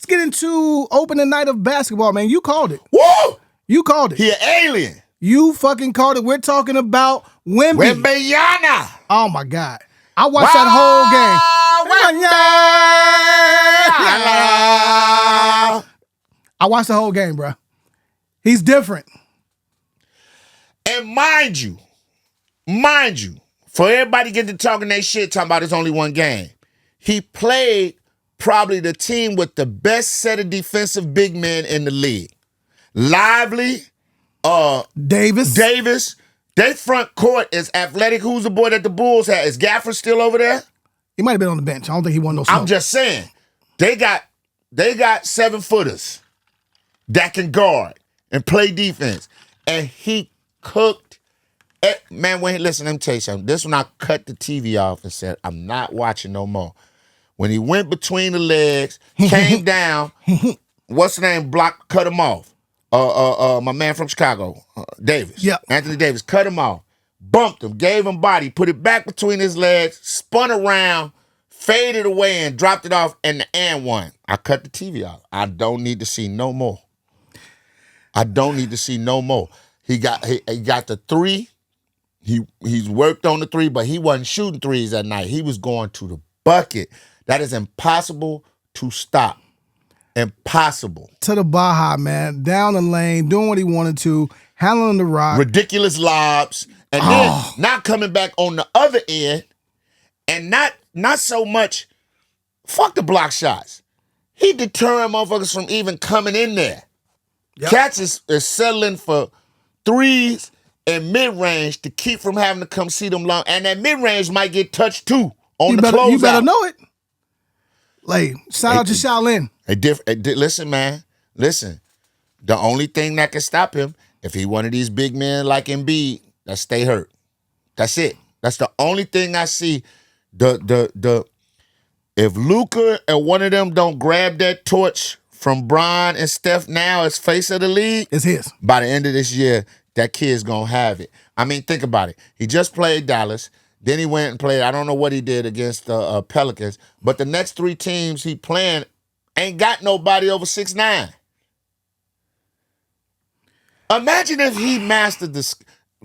Speaker 2: get into opening night of basketball, man. You called it.
Speaker 1: Whoa!
Speaker 2: You called it.
Speaker 1: He an alien.
Speaker 2: You fucking called it. We're talking about Wemby.
Speaker 1: Wembanyama.
Speaker 2: Oh my God. I watched that whole game. I watched the whole game, bro. He's different.
Speaker 1: And mind you, for everybody getting to talking that shit, talking about it's only one game, he played probably the team with the best set of defensive big men in the league. Lively, Davis. Their front court is athletic. Who's the boy that the Bulls had? Is Gafford still over there?
Speaker 2: He might have been on the bench. I don't think he won no smoke.
Speaker 1: I'm just saying, they got 7-footers that can guard and play defense. And he cooked. Man, listen, let me tell you something. This when I cut the TV off and said, I'm not watching no more. When he went between the legs, came down, what's the name? Cut him off. My man from Chicago, Davis.
Speaker 2: Yep.
Speaker 1: Anthony Davis, cut him off, bumped him, gave him body, put it back between his legs, spun around, faded away, and dropped it off, and the and one. I cut the TV off. I don't need to see no more. He got the three. He's worked on the three, but he wasn't shooting threes that night. He was going to the bucket. That is impossible to stop. Impossible.
Speaker 2: To the Baja, man. Down the lane, doing what he wanted to, handling the rock.
Speaker 1: Ridiculous lobs. And then not coming back on the other end, and not so much, fuck the block shots. He deterred motherfuckers from even coming in there. Yep. Cats is settling for threes and mid-range to keep from having to come see them long. And that mid-range might get touched too on the closeout.
Speaker 2: You better know it. Like, shout out to Shaolin.
Speaker 1: Listen, man. Listen. The only thing that can stop him, if he one of these big men like Embiid, that stay hurt. That's it. That's the only thing I see. If Luka and one of them don't grab that torch from Bron and Steph now as face of the league,
Speaker 2: it's his.
Speaker 1: By the end of this year, that kid's gonna have it. I mean, think about it. He just played Dallas. Then he went and played, I don't know what he did against the Pelicans, but the next three teams he playing ain't got nobody over 6'9". Imagine if he mastered this.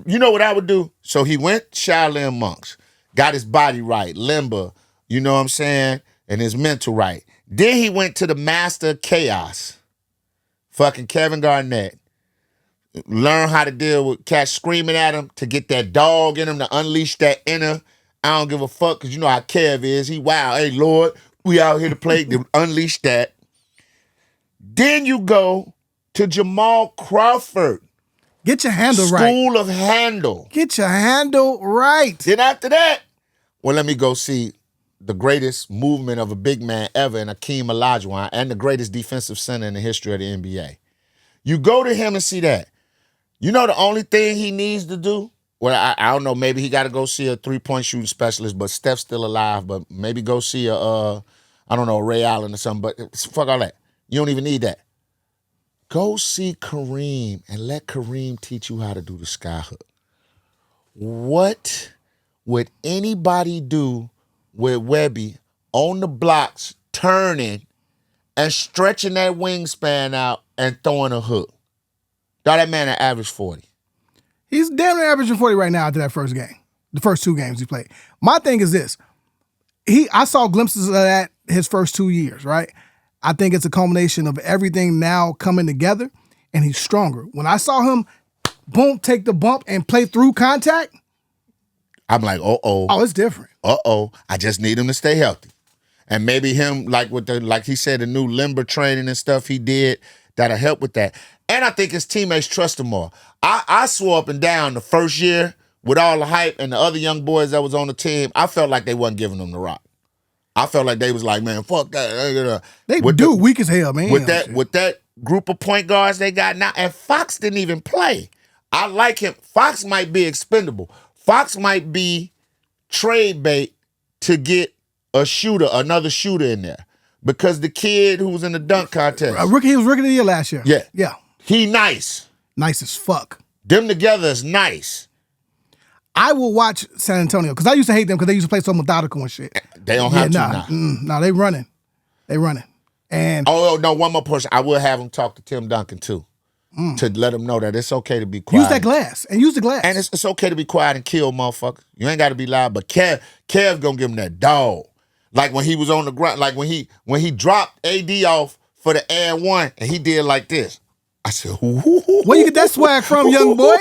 Speaker 1: You know what I would do? So he went Shaolin Monks, got his body right, limber, you know what I'm saying, and his mental right. Then he went to the master of chaos, fucking Kevin Garnett. Learn how to deal with cats screaming at him, to get that dog in him, to unleash that inner, I don't give a fuck, because you know how Kev is. He wild. Hey, Lord, we out here to play, to unleash that. Then you go to Jamal Crawford.
Speaker 2: Get your handle right.
Speaker 1: School of handle.
Speaker 2: Get your handle right.
Speaker 1: Then after that, well, let me go see the greatest movement of a big man ever in Akeem Olajuwon and the greatest defensive center in the history of the NBA. You go to him and see that. You know the only thing he needs to do? Well, I don't know. Maybe he got to go see a three-point shooting specialist, but Steph's still alive. But maybe go see a Ray Allen or something. But fuck all that. You don't even need that. Go see Kareem and let Kareem teach you how to do the sky hook. What would anybody do with Webby on the blocks, turning and stretching that wingspan out and throwing a hook? Dog, that man average 40.
Speaker 2: He's damn near averaging 40 right now after that first game. The first 2 games he played. My thing is this. I saw glimpses of that his first 2 years, right? I think it's a culmination of everything now coming together, and he's stronger. When I saw him, boom, take the bump and play through contact,
Speaker 1: I'm like, uh-oh.
Speaker 2: Oh, it's different.
Speaker 1: Uh-oh. I just need him to stay healthy. And maybe him, like he said, the new limber training and stuff he did, that'll help with that. And I think his teammates trust him more. I swore up and down the first year with all the hype and the other young boys that was on the team, I felt like they wasn't giving him the rock. I felt like they was like, man, fuck that.
Speaker 2: They weak as hell, man.
Speaker 1: With that group of point guards they got now, and Fox didn't even play. I like him. Fox might be expendable. Fox might be trade bait to get another shooter in there. Because the kid who was in the dunk contest.
Speaker 2: He was rookie of the year last year.
Speaker 1: Yeah.
Speaker 2: Yeah.
Speaker 1: He nice.
Speaker 2: Nice as fuck.
Speaker 1: Them together is nice.
Speaker 2: I will watch San Antonio, because I used to hate them because they used to play so methodical and shit.
Speaker 1: They don't have to now.
Speaker 2: No, they running. They running. And
Speaker 1: no, one more person. I will have him talk to Tim Duncan too. To let him know that it's okay to be quiet.
Speaker 2: Use that glass. And use the glass.
Speaker 1: And it's okay to be quiet and kill motherfuckers. You ain't got to be loud. But Kev's gonna give him that dog. Like when he was on the ground, like when he dropped AD off for the and one and he did like this. I said,
Speaker 2: where you get that swag from, young boy?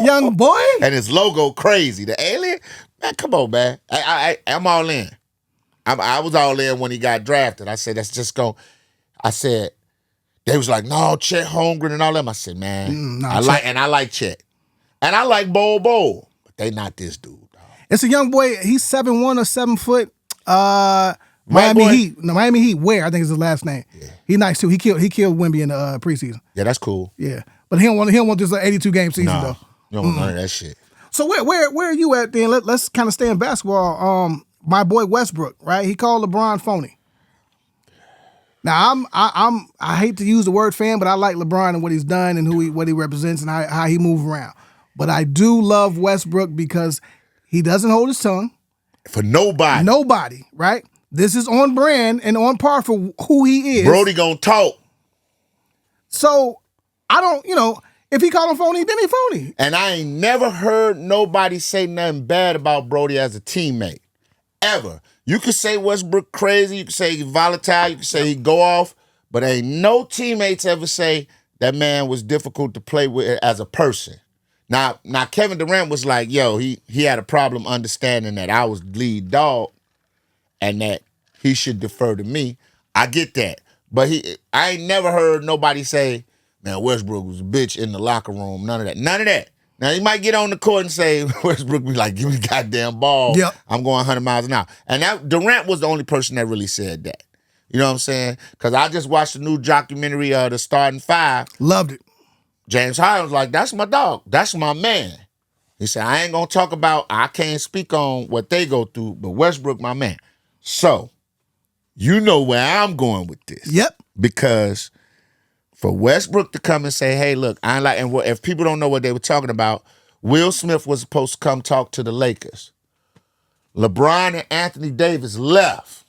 Speaker 2: Young boy?
Speaker 1: And his logo crazy. The alien? Man, come on, man. I'm all in. I was all in when he got drafted. I said, they was like, no, Chet Holmgren and all them. I said, man, I like Chet. And I like Bo. But they not this dude, dog.
Speaker 2: It's a young boy. He's 7'1" or 7 foot. Miami Heat. No, Miami Heat. Where I think is his last name. Yeah. He nice too. He killed Wemby in the preseason.
Speaker 1: Yeah, that's cool.
Speaker 2: Yeah, but he don't want this 82 game season though.
Speaker 1: You don't want none of that shit.
Speaker 2: So where are you at then? Let's kind of stay in basketball. My boy Westbrook, right? He called LeBron phony. Now I hate to use the word fan, but I like LeBron and what he's done and what he represents and how he moves around. But I do love Westbrook because he doesn't hold his tongue.
Speaker 1: For nobody.
Speaker 2: Nobody, right? This is on brand and on par for who he is.
Speaker 1: Brody gonna talk.
Speaker 2: So, I don't, if he call him phony, then he phony.
Speaker 1: And I ain't never heard nobody say nothing bad about Brody as a teammate. Ever. You could say Westbrook crazy, you could say he volatile, you could say he go off, but ain't no teammates ever say that man was difficult to play with as a person. Now Kevin Durant was like, yo, he had a problem understanding that I was lead dog and that he should defer to me. I get that. But I ain't never heard nobody say, man, Westbrook was a bitch in the locker room. None of that. None of that. Now, you might get on the court and say, Westbrook be like, give me the goddamn ball.
Speaker 2: Yep.
Speaker 1: I'm going 100 miles an hour. And Durant was the only person that really said that. You know what I'm saying? Because I just watched the new documentary, The Starting Five.
Speaker 2: Loved it.
Speaker 1: James Harden was like, that's my dog. That's my man. He said, I ain't going to talk about, I can't speak on what they go through, but Westbrook, my man. So, you know where I'm going with this.
Speaker 2: Yep.
Speaker 1: Because for Westbrook to come and say, hey, look, I ain't like, and if people don't know what they were talking about, Will Smith was supposed to come talk to the Lakers. LeBron and Anthony Davis left.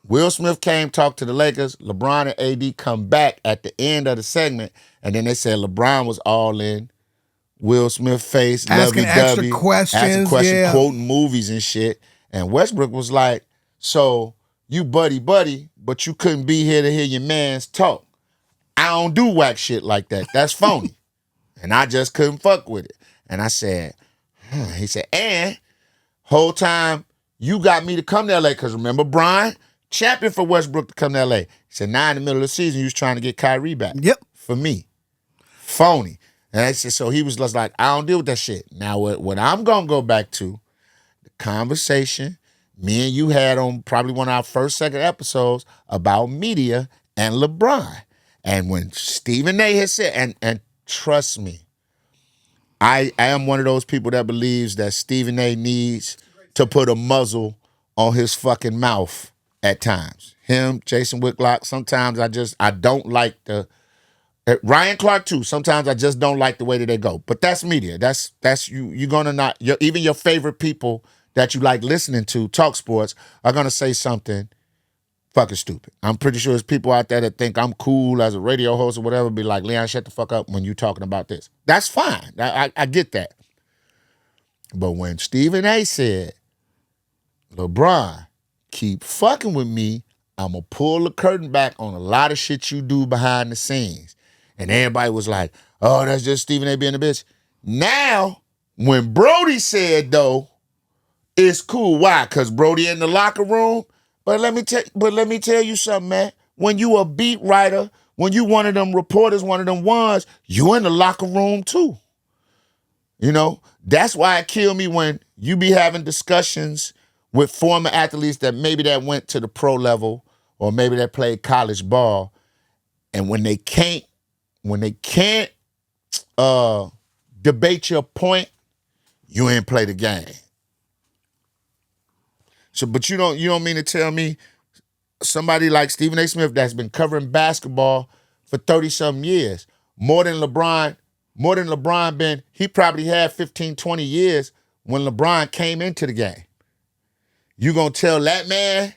Speaker 1: Will Smith came, talked to the Lakers. LeBron and AD come back at the end of the segment, and then they said LeBron was all in. Will Smith face,
Speaker 2: asking extra questions,
Speaker 1: quoting movies and shit. And Westbrook was like, so you buddy, but you couldn't be here to hear your mans talk. I don't do whack shit like that. That's phony. And I just couldn't fuck with it. And I said, he said, and whole time you got me to come to LA, because remember Brian? champion for Westbrook to come to LA. He said, now in the middle of the season, he was trying to get Kyrie back.
Speaker 2: Yep.
Speaker 1: For me. Phony. And I said, so he was just like, I don't deal with that shit. Now, what I'm going to go back to, the conversation me and you had on probably one of our first, second episodes about media and LeBron. And when Stephen A has said, and trust me, I am one of those people that believes that Stephen A needs to put a muzzle on his fucking mouth at times. Him, Jason Whitlock, sometimes I don't like the, Ryan Clark too, sometimes I just don't like the way that they go. But that's media. That's you're gonna not, even your favorite people that you like listening to, talk sports, are gonna say something fucking stupid. I'm pretty sure there's people out there that think I'm cool as a radio host or whatever, be like, Leon, shut the fuck up when you talking about this. That's fine. I get that. But when Stephen A said, LeBron, keep fucking with me, I'm going to pull the curtain back on a lot of shit you do behind the scenes. And everybody was like, oh, that's just Stephen A being a bitch. Now, when Brody said, though, it's cool. Why? Because Brody in the locker room? But let me tell you something, man. When you a beat writer, when you one of them reporters, one of them ones, you in the locker room too. You know, that's why it killed me when you be having discussions with former athletes that maybe that went to the pro level or maybe that played college ball, and when they can't debate your point, you ain't play the game. So, but you don't mean to tell me somebody like Stephen A. Smith that's been covering basketball for 30-something years, more than LeBron been, he probably had 15, 20 years when LeBron came into the game. You gonna tell that man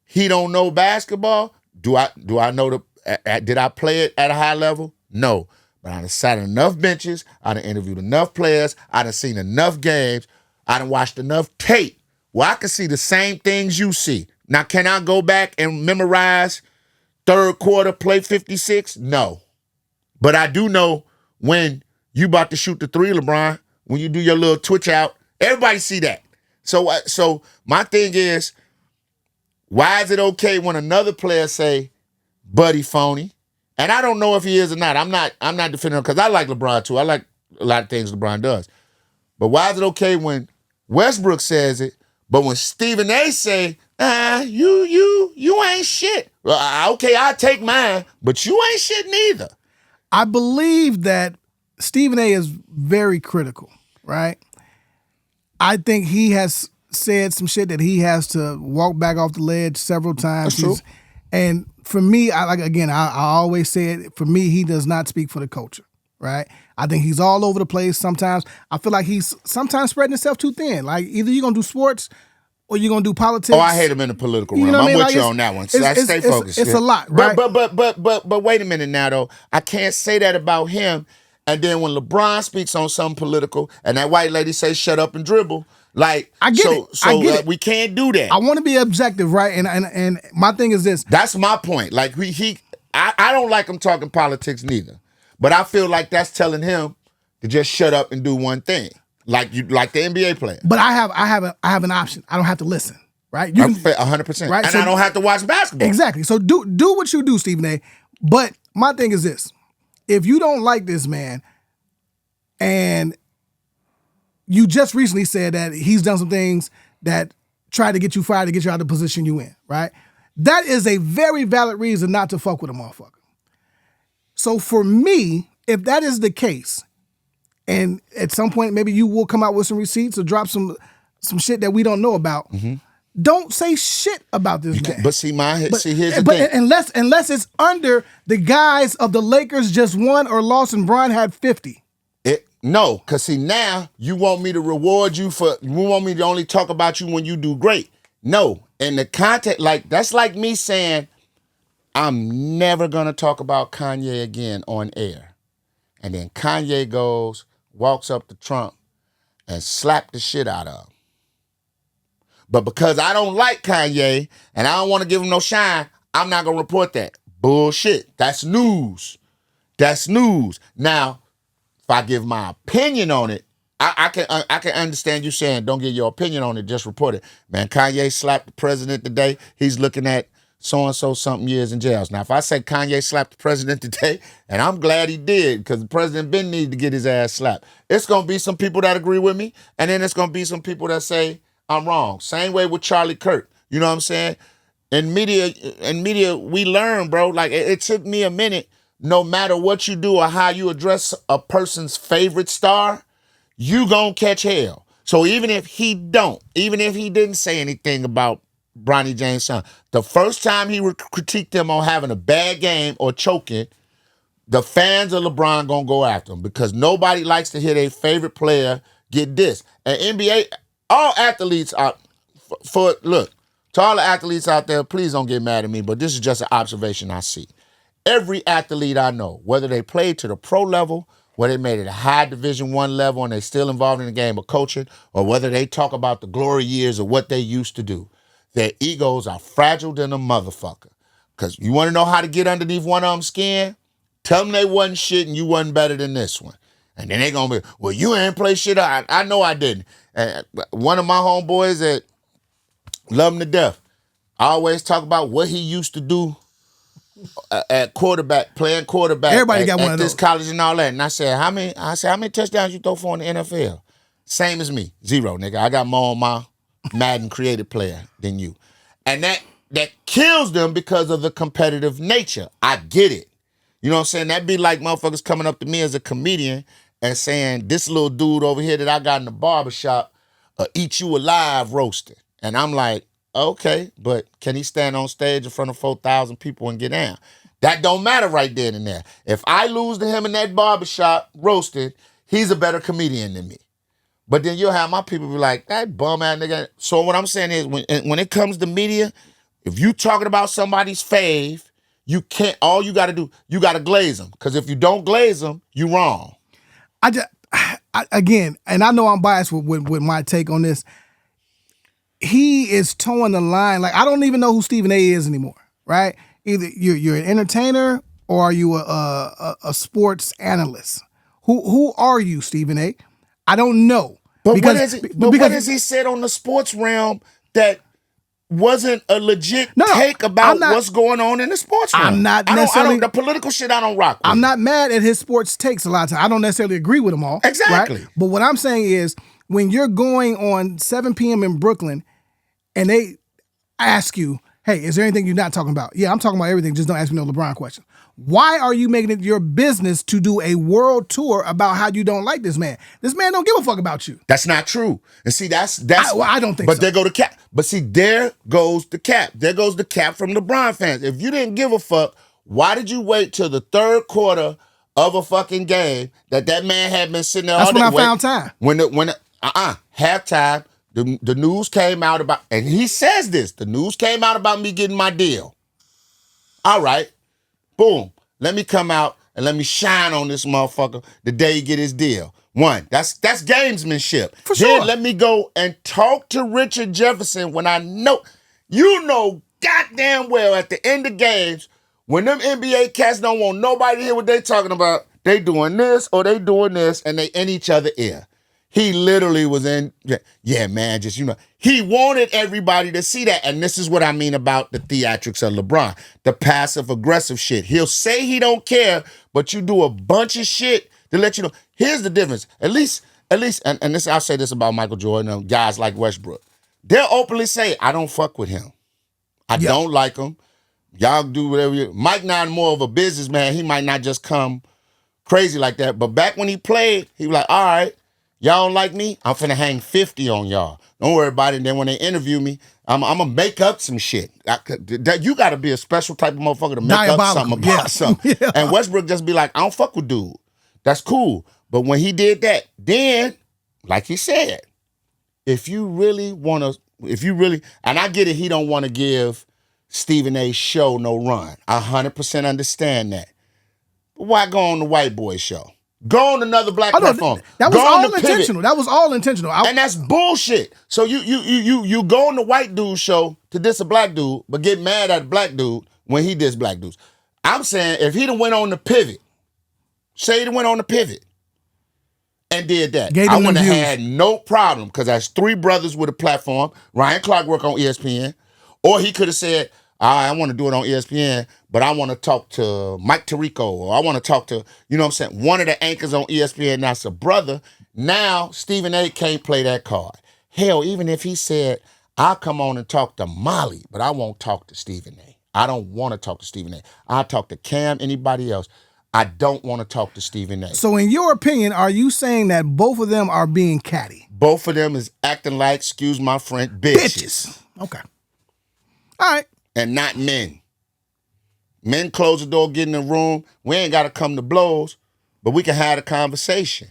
Speaker 1: he don't know basketball? Do I know did I play it at a high level? No. But I done sat on enough benches, I done interviewed enough players, I done seen enough games, I done watched enough tape where I can see the same things you see. Now, can I go back and memorize third quarter, play 56? No. But I do know when you about to shoot the three, LeBron, when you do your little twitch out, everybody see that. So my thing is, why is it okay when another player say, buddy phony? And I don't know if he is or not. I'm not defending him because I like LeBron too. I like a lot of things LeBron does. But why is it okay when Westbrook says it, but when Stephen A say, you ain't shit. Well, okay, I'll take mine, but you ain't shit neither.
Speaker 2: I believe that Stephen A is very critical, right? I think he has said some shit that he has to walk back off the ledge several times.
Speaker 1: That's true.
Speaker 2: And for me, I always say it, for me, he does not speak for the culture, right? I think he's all over the place sometimes. I feel like he's sometimes spreading himself too thin. Like either you're going to do sports or you're going to do politics.
Speaker 1: Oh, I hate him in the political realm. I'm with you on that one. So I stay focused.
Speaker 2: It's a lot, right?
Speaker 1: But wait a minute now, though. I can't say that about him. And then when LeBron speaks on something political and that white lady says shut up and dribble, like,
Speaker 2: I get it.
Speaker 1: So we can't do that.
Speaker 2: I want to be objective, right? And my thing is this.
Speaker 1: That's my point. Like I don't like him talking politics neither. But I feel like that's telling him to just shut up and do one thing. Like the NBA player.
Speaker 2: But I have an option. I don't have to listen, right?
Speaker 1: You can 100%. Right? And so, I don't have to watch basketball.
Speaker 2: Exactly. So do what you do, Stephen A. But my thing is this. If you don't like this man and you just recently said that he's done some things that try to get you fired to get you out of the position you in, right? That is a very valid reason not to fuck with a motherfucker. So for me, if that is the case, and at some point maybe you will come out with some receipts or drop some shit that we don't know about, don't say shit about this man.
Speaker 1: But here's the thing.
Speaker 2: Unless it's under the guise of the Lakers just won or lost and Bron had 50.
Speaker 1: No, because see, now you want me to reward you you want me to only talk about you when you do great. No, in the context, like that's like me saying, I'm never going to talk about Kanye again on air. And then Kanye walks up to Trump and slap the shit out of him. But because I don't like Kanye and I don't want to give him no shine, I'm not going to report that. Bullshit. That's news. Now, if I give my opinion on it, I can understand you saying don't get your opinion on it, just report it. Man, Kanye slapped the president today. He's looking at so-and-so something years in jails. Now, if I say Kanye slapped the president today, and I'm glad he did, because the president been need to get his ass slapped, it's going to be some people that agree with me, and then it's going to be some people that say I'm wrong. Same way with Charlie Kirk. You know what I'm saying? In media, we learn, bro. Like, it took me a minute. No matter what you do or how you address a person's favorite star, you gonna catch hell. So even if he didn't say anything about Bronny James' son, the first time he critiqued him on having a bad game or choking, the fans of LeBron gonna go after him because nobody likes to hear their favorite player get dissed. And NBA, all athletes are, look, to all the athletes out there, please don't get mad at me, but this is just an observation I see. Every athlete I know, whether they played to the pro level, whether they made it a high Division I level and they still involved in the game of coaching, or whether they talk about the glory years of what they used to do, their egos are fragile than a motherfucker. Because you want to know how to get underneath one of them's skin? Tell them they wasn't shit and you wasn't better than this one. And then they going to be, well, you ain't play shit. I know I didn't. And one of my homeboys that love him to death, I always talk about what he used to do at quarterback, playing quarterback.
Speaker 2: Everybody got one of
Speaker 1: this
Speaker 2: those.
Speaker 1: college and all that. And I said, how many touchdowns you throw for in the NFL? Same as me. 0, nigga. I got more on my Madden created player than you. And that kills them because of the competitive nature. I get it. You know what I'm saying? That'd be like motherfuckers coming up to me as a comedian and saying, this little dude over here that I got in the barbershop eat you alive roasted. And I'm like, okay, but can he stand on stage in front of 4,000 people and get down? That don't matter right then and there. If I lose to him in that barbershop roasted, he's a better comedian than me. But then you'll have my people be like, that bum-ass nigga. So what I'm saying is when it comes to media, if you talking about somebody's fave, you can't, all you got to do, you got to glaze them. Because if you don't glaze them, you wrong.
Speaker 2: Again, and I know I'm biased with my take on this, he is towing the line. Like, I don't even know who Stephen A is anymore, right? Either you're an entertainer or are you a sports analyst? Who are you, Stephen A? I don't know.
Speaker 1: But what has he said on the sports realm that wasn't a legit take about what's going on in the sports realm?
Speaker 2: I'm not necessarily...
Speaker 1: the political shit I don't rock with.
Speaker 2: I'm not mad at his sports takes a lot of times. I don't necessarily agree with them all.
Speaker 1: Exactly.
Speaker 2: Right? But what I'm saying is, when you're going on 7 p.m. in Brooklyn and they ask you, hey, is there anything you're not talking about? Yeah, I'm talking about everything. Just don't ask me no LeBron question. Why are you making it your business to do a world tour about how you don't like this man? This man don't give a fuck about you.
Speaker 1: That's not true. And see, that's.
Speaker 2: I don't think so.
Speaker 1: But there go the cap. But see, there goes the cap. There goes the cap from LeBron fans. If you didn't give a fuck, why did you wait till the third quarter of a fucking game that man had been sitting there all day?
Speaker 2: That's when I found time.
Speaker 1: Halftime. The news came out about, and he says this, the news came out about me getting my deal. All right, boom. Let me come out and let me shine on this motherfucker the day he get his deal. One, that's gamesmanship.
Speaker 2: For sure.
Speaker 1: Then let me go and talk to Richard Jefferson when I know, you know goddamn well at the end of games, when them NBA cats don't want nobody to hear what they talking about, they doing this or they doing this and they in each other ear. He literally was in, yeah, man, just, you know, he wanted everybody to see that. And this is what I mean about the theatrics of LeBron, the passive aggressive shit. He'll say he don't care, but you do a bunch of shit to let you know. Here's the difference. At least, and this, I'll say this about Michael Jordan and guys like Westbrook. They'll openly say, I don't fuck with him. I don't like him. Y'all do whatever you, Mike not more of a businessman. He might not just come crazy like that. But back when he played, he was like, all right, y'all don't like me? I'm finna hang 50 on y'all. Don't worry about it. And then when they interview me, I'm gonna make up some shit. You gotta be a special type of motherfucker to make up something about something. Yeah. And Westbrook just be like, I don't fuck with dude. That's cool. But when he did that, then, like he said, if you really, and I get it, he don't want to give Stephen A. show no run. I 100% understand that. But why go on the white boy show? Go on another black platform.
Speaker 2: That was all intentional. That was all intentional.
Speaker 1: And that's bullshit. So you go on the white dude show to diss a black dude, but get mad at a black dude when he diss black dudes. I'm saying if he done went on the pivot, say he done went on the pivot, and did that.
Speaker 2: Gave
Speaker 1: I
Speaker 2: them
Speaker 1: wouldn't have
Speaker 2: views.
Speaker 1: had no problem because that's three brothers with a platform. Ryan Clark work on ESPN. Or he could have said, I want to do it on ESPN, but I want to talk to Mike Tirico, or I want to talk to, you know what I'm saying, one of the anchors on ESPN, that's a brother. Now, Stephen A. can't play that card. Hell, even if he said, I'll come on and talk to Molly, but I won't talk to Stephen A. I don't want to talk to Stephen A. I'll talk to Cam, anybody else. I don't want to talk to Stephen A.
Speaker 2: So in your opinion, are you saying that both of them are being catty?
Speaker 1: Both of them is acting like, excuse my French, bitches.
Speaker 2: Okay. All right.
Speaker 1: And not men. Men close the door, get in the room. We ain't got to come to blows, but we can have a conversation.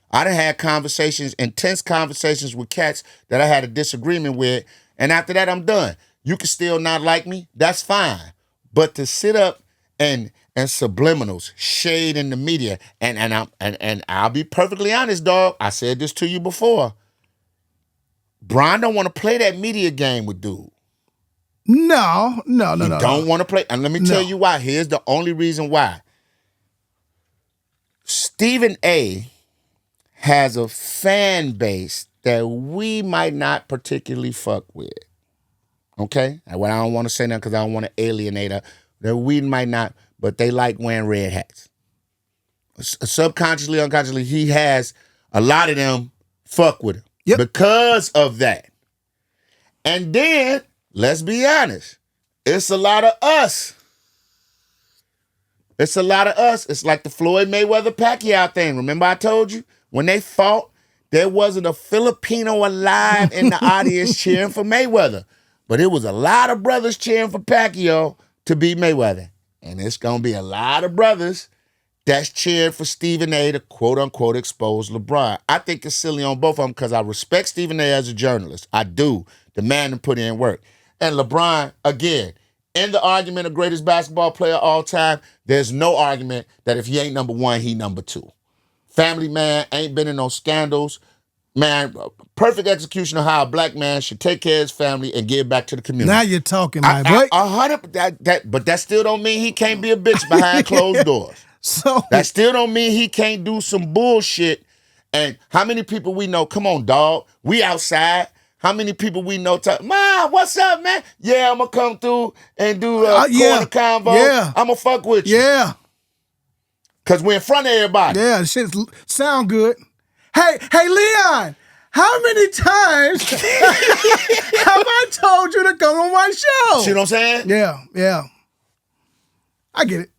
Speaker 1: I done had conversations, intense conversations with cats that I had a disagreement with, and after that, I'm done. You can still not like me, that's fine. But to sit up and subliminals, shade in the media, and I'll be perfectly honest, dog. I said this to you before. Brian don't want to play that media game with dude.
Speaker 2: No.
Speaker 1: Don't want to play. And let me tell you why. Here's the only reason why. Stephen A. has a fan base that we might not particularly fuck with. Okay? And what I don't want to say now because I don't want to alienate her. That we might not, but they like wearing red hats. Subconsciously, unconsciously, he has a lot of them fuck with him.
Speaker 2: Yep.
Speaker 1: Because of that. And then, let's be honest, it's a lot of us. It's a lot of us. It's like the Floyd Mayweather-Pacquiao thing. Remember I told you? When they fought, there wasn't a Filipino alive in the audience cheering for Mayweather. But it was a lot of brothers cheering for Pacquiao to beat Mayweather. And it's going to be a lot of brothers that's cheering for Stephen A. to quote-unquote expose LeBron. I think it's silly on both of them because I respect Stephen A. as a journalist. I do. The man to put in work. And LeBron, again, in the argument of greatest basketball player of all time, there's no argument that if he ain't number one, he number two. Family man, ain't been in no scandals. Man, perfect execution of how a black man should take care of his family and give back to the community.
Speaker 2: Now you're talking, my boy.
Speaker 1: But that still don't mean he can't be a bitch behind closed doors.
Speaker 2: So
Speaker 1: that still don't mean he can't do some bullshit. And how many people we know, come on, dog, we outside. How many people we know talk, Ma, what's up, man? Yeah, I'm going to come through and do a corner convo.
Speaker 2: Yeah.
Speaker 1: I'm going to fuck with you.
Speaker 2: Yeah.
Speaker 1: Because we're in front of everybody.
Speaker 2: Yeah, shit sound good. Hey, Leon, how many times have I told you to come on my show?
Speaker 1: See what I'm saying?
Speaker 2: Yeah. I get it.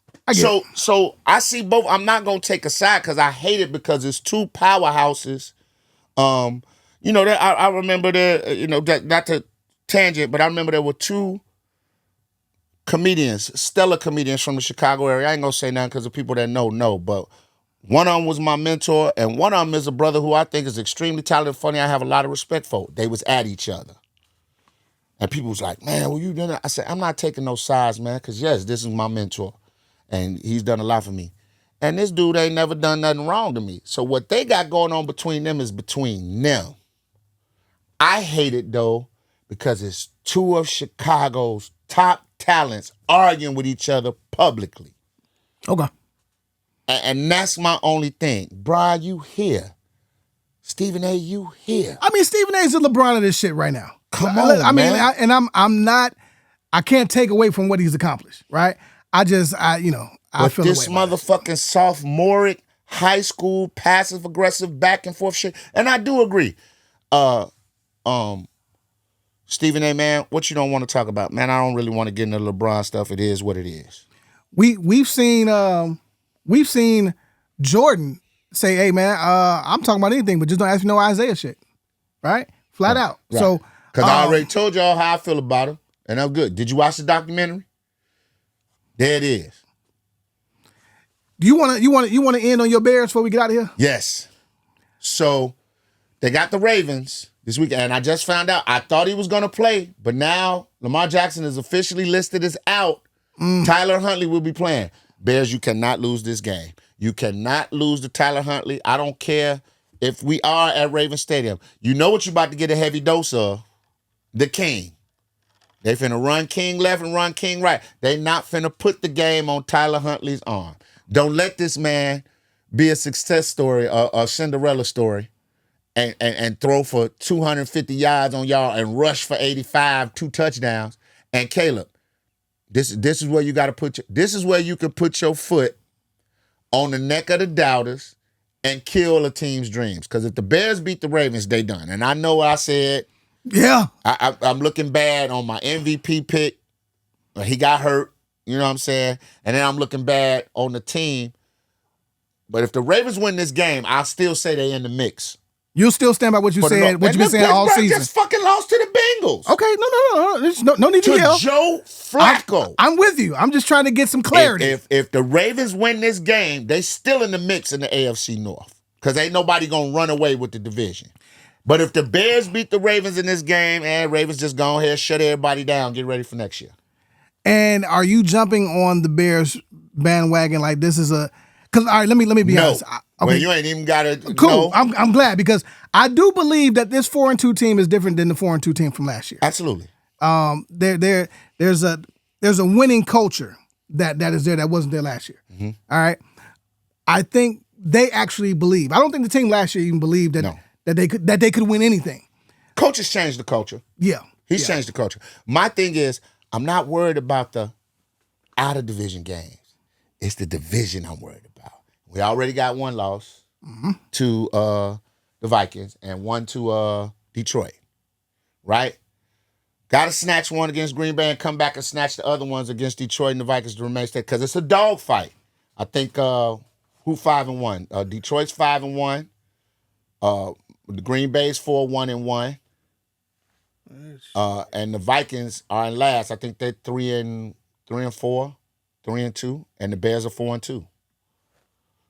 Speaker 1: So I see both. I'm not going to take a side because I hate it because it's two powerhouses. You know, I remember not to tangent, but I remember there were two comedians, stellar comedians from the Chicago area. I ain't going to say nothing because the people that know, but one of them was my mentor, and one of them is a brother who I think is extremely talented, funny. I have a lot of respect for. They was at each other. And people was like, man, well, you done it? I said, I'm not taking no sides, man, because yes, this is my mentor, and he's done a lot for me. And this dude ain't never done nothing wrong to me. So what they got going on between them is between them. I hate it, though, because it's two of Chicago's top talents arguing with each other publicly.
Speaker 2: Okay.
Speaker 1: And that's my only thing. Brian, you here. Stephen A., you here.
Speaker 2: I mean, Stephen A's the LeBron of this shit right now.
Speaker 1: Come on,
Speaker 2: man. I'm not, I can't take away from what he's accomplished, right? I feel
Speaker 1: this motherfucking sophomoric, high school, passive-aggressive, back-and-forth shit. And I do agree. Stephen A., man, what you don't want to talk about? Man, I don't really want to get into LeBron stuff. It is what it is.
Speaker 2: We've seen Jordan say, hey, man, I'm talking about anything, but just don't ask me no Isaiah shit. Right? Flat out.
Speaker 1: Right.
Speaker 2: So
Speaker 1: because I already told y'all how I feel about him, and I'm good. Did you watch the documentary? There it is.
Speaker 2: Do you want to end on your Bears before we get out of here?
Speaker 1: Yes. So they got the Ravens this week, and I just found out. I thought he was going to play, but now Lamar Jackson is officially listed as out. Tyler Huntley will be playing. Bears, you cannot lose this game. You cannot lose to Tyler Huntley. I don't care if we are at Raven Stadium. You know what you're about to get a heavy dose of? The King. They finna run King left and run King right. They not finna put the game on Tyler Huntley's arm. Don't let this man be a success story, a Cinderella story, and throw for 250 yards on y'all and rush for 85, 2 touchdowns. And Caleb, this is where you got to this is where you can put your foot on the neck of the doubters and kill a team's dreams. Because if the Bears beat the Ravens, they done. And I know what I said.
Speaker 2: Yeah.
Speaker 1: I'm looking bad on my MVP pick. He got hurt. You know what I'm saying? And then I'm looking bad on the team. But if the Ravens win this game, I'll still say they in the mix.
Speaker 2: You'll still stand by what you said, what you've been saying all season.
Speaker 1: Just fucking lost to the Bengals.
Speaker 2: Okay, no. There's no need to yell.
Speaker 1: Joe Flacco.
Speaker 2: I'm with you. I'm just trying to get some clarity.
Speaker 1: If the Ravens win this game, they still in the mix in the AFC North. Because ain't nobody going to run away with the division. But if the Bears beat the Ravens in this game, Ravens just go ahead, shut everybody down, get ready for next year.
Speaker 2: And are you jumping on the Bears bandwagon like this is a... Because, all right, let me be honest. Okay.
Speaker 1: Well, you ain't even got to...
Speaker 2: Cool. I'm glad because I do believe that this 4-2 team is different than the 4-2 team from last year.
Speaker 1: Absolutely.
Speaker 2: There's a winning culture that is there that wasn't there last year.
Speaker 1: Mm-hmm.
Speaker 2: All right? I think they actually believe. I don't think the team last year even believed that they could win anything.
Speaker 1: Coach has changed the culture.
Speaker 2: Yeah.
Speaker 1: He's changed the culture. My thing is, I'm not worried about the out-of-division games. It's the division I'm worried about. We already got one loss to the Vikings and one to Detroit, right? Got to snatch one against Green Bay and come back and snatch the other ones against Detroit and the Vikings to remain state because it's a dogfight. I think who 5-1? Detroit's 5-1. The Green Bay's 4-1-1. And the Vikings are in last. I think they're 3-4, 3-2, and the Bears are 4-2.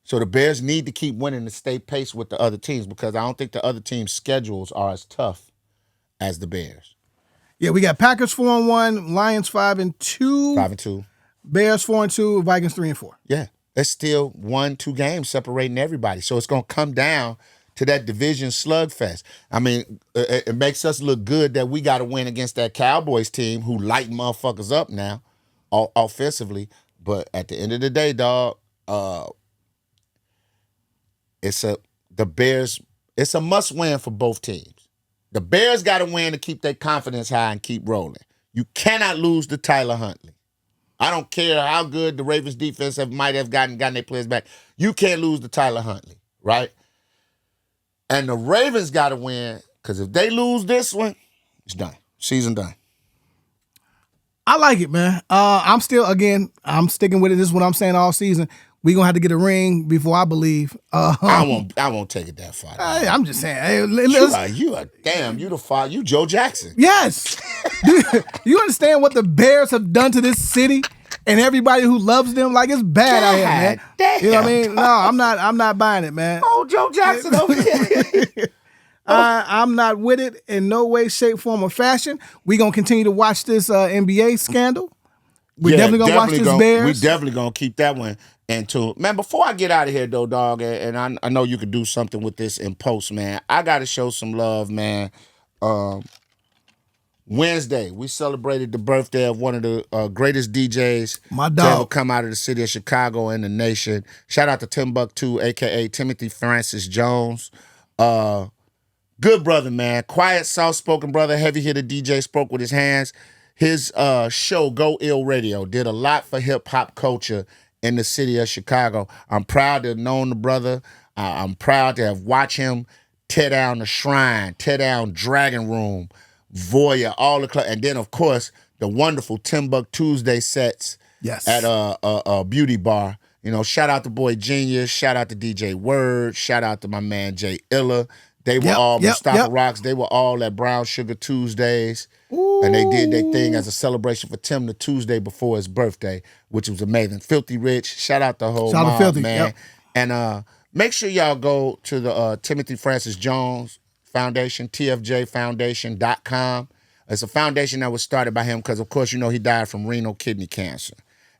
Speaker 1: So the Bears need to keep winning to stay pace with the other teams because I don't think the other teams' schedules are as tough as the Bears.
Speaker 2: Yeah, we got Packers 4-1, Lions 5-2,
Speaker 1: 5-2,
Speaker 2: Bears 4-2, Vikings 3-4.
Speaker 1: Yeah, it's still 1-2 games separating everybody. So it's gonna come down to that division slugfest. I mean, it makes us look good that we got to win against that Cowboys team who light motherfuckers up now, offensively. But at the end of the day, dog, it's a must win for both teams. The Bears got to win to keep their confidence high and keep rolling. You cannot lose to Tyler Huntley. I don't care how good the Ravens defense might have gotten their players back. You can't lose to Tyler Huntley, right? And the Ravens got to win because if they lose this one, it's done. Season done.
Speaker 2: I like it, man. I'm sticking with it. This is what I'm saying all season. We're going to have to get a ring before I believe.
Speaker 1: I won't take it that far.
Speaker 2: I'm just saying. Hey,
Speaker 1: you the father. You Joe Jackson.
Speaker 2: Yes. Do you understand what the Bears have done to this city and everybody who loves them? Like, it's bad out here, man.
Speaker 1: Damn.
Speaker 2: You know what I mean? No, I'm not buying it, man.
Speaker 1: Oh, Joe Jackson over here.
Speaker 2: I'm not with it in no way, shape, form, or fashion. We're going to continue to watch this NBA scandal. We're definitely going to watch this Bears.
Speaker 1: We're definitely going to keep that one into. Man, before I get out of here, though, dog, and I know you could do something with this in post, man, I got to show some love, man. Wednesday, we celebrated the birthday of one of the greatest DJs to ever come out of the city of Chicago and the nation. Shout out to Timbuck2, a.k.a. Timothy Francis Jones. Good brother, man. Quiet, soft-spoken brother, heavy hitter DJ, spoke with his hands. His show, Go Ill Radio, did a lot for hip-hop culture in the city of Chicago. I'm proud to have known the brother. I'm proud to have watched him tear down the Shrine, tear down Dragon Room, Voya, all the and then, of course, the wonderful Timbuck Tuesday sets at a beauty bar. You know, shout out to Boy Genius, shout out to DJ Word, shout out to my man Jay Illa. They were all Mustafa Rocks. They were all at Brown Sugar Tuesdays. Ooh. And they did their thing as a celebration for Tim the Tuesday before his birthday, which was amazing. Filthy Rich, shout out the whole mob, Filthy, man. Yep. And make sure y'all go to the Timothy Francis Jones Foundation, tfjfoundation.com. It's a foundation that was started by him because, of course, you know he died from renal kidney cancer.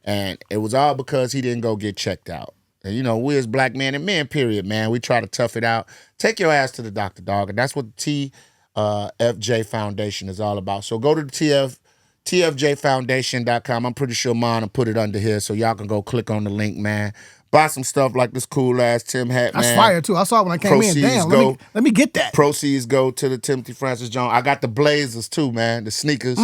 Speaker 1: And it was all because he didn't go get checked out. And, you know, we as black men and men, period, man, we try to tough it out. Take your ass to the doctor, dog. And that's what the TFJ Foundation is all about. So go to the TFJFoundation.com. I'm pretty sure mine will put it under here, so y'all can go click on the link, man. Buy some stuff like this cool ass Tim hat, man.
Speaker 2: That's fire too. I saw it when I came in. Damn, let me get that.
Speaker 1: Proceeds go to the Timothy Francis Jones. I got the Blazers too, man. The sneakers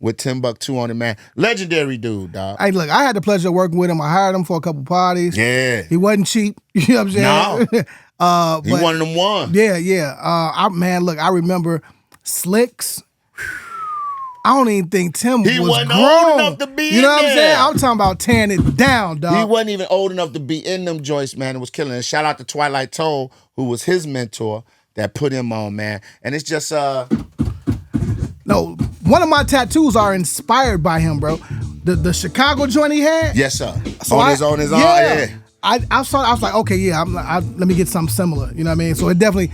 Speaker 1: with Timbuck2 on it, man. Legendary dude, dog.
Speaker 2: Hey, look, I had the pleasure of working with him. I hired him for a couple parties.
Speaker 1: Yeah.
Speaker 2: He wasn't cheap. You know what I'm saying?
Speaker 1: No. He one of them one.
Speaker 2: Yeah. I remember Slicks. I don't even think Tim was
Speaker 1: wasn't
Speaker 2: grown.
Speaker 1: old enough to be in
Speaker 2: You know what I'm
Speaker 1: there.
Speaker 2: saying? I'm talking about tearing it down, dog.
Speaker 1: He wasn't even old enough to be in them joints, man. It was killing. And shout out to Twilight Toll, who was his mentor that put him on, man. And it's just
Speaker 2: No, one of my tattoos are inspired by him, bro. The Chicago joint he had.
Speaker 1: Yes, sir.
Speaker 2: So
Speaker 1: on his own. Yeah.
Speaker 2: I saw. I was like, okay, yeah. Let me get something similar. You know what I mean? So it definitely.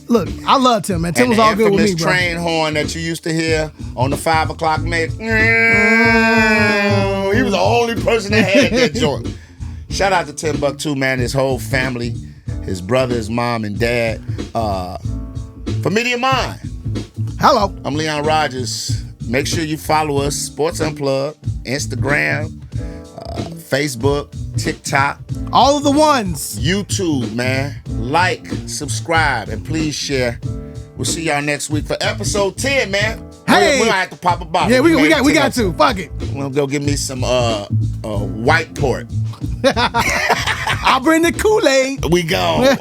Speaker 2: Look, I loved Tim, man. Tim was all good with me, bro.
Speaker 1: The train horn that you used to hear on the 5 o'clock mix. He was the only person that had that joint. Shout out to Timbuck2, man. His whole family, his brother, his mom, and dad. For Media Mind.
Speaker 2: Hello.
Speaker 1: I'm Leon Rogers. Make sure you follow us. Sports Unplugged, Instagram, Facebook, TikTok.
Speaker 2: All of the ones.
Speaker 1: YouTube, man. Like, subscribe, and please share. We'll see y'all next week for episode 10, man.
Speaker 2: Hey.
Speaker 1: We might have to pop a bottle.
Speaker 2: Yeah, we got to. Fuck it.
Speaker 1: I'm gonna go get me some white port.
Speaker 2: I'll bring the Kool-Aid.
Speaker 1: We go.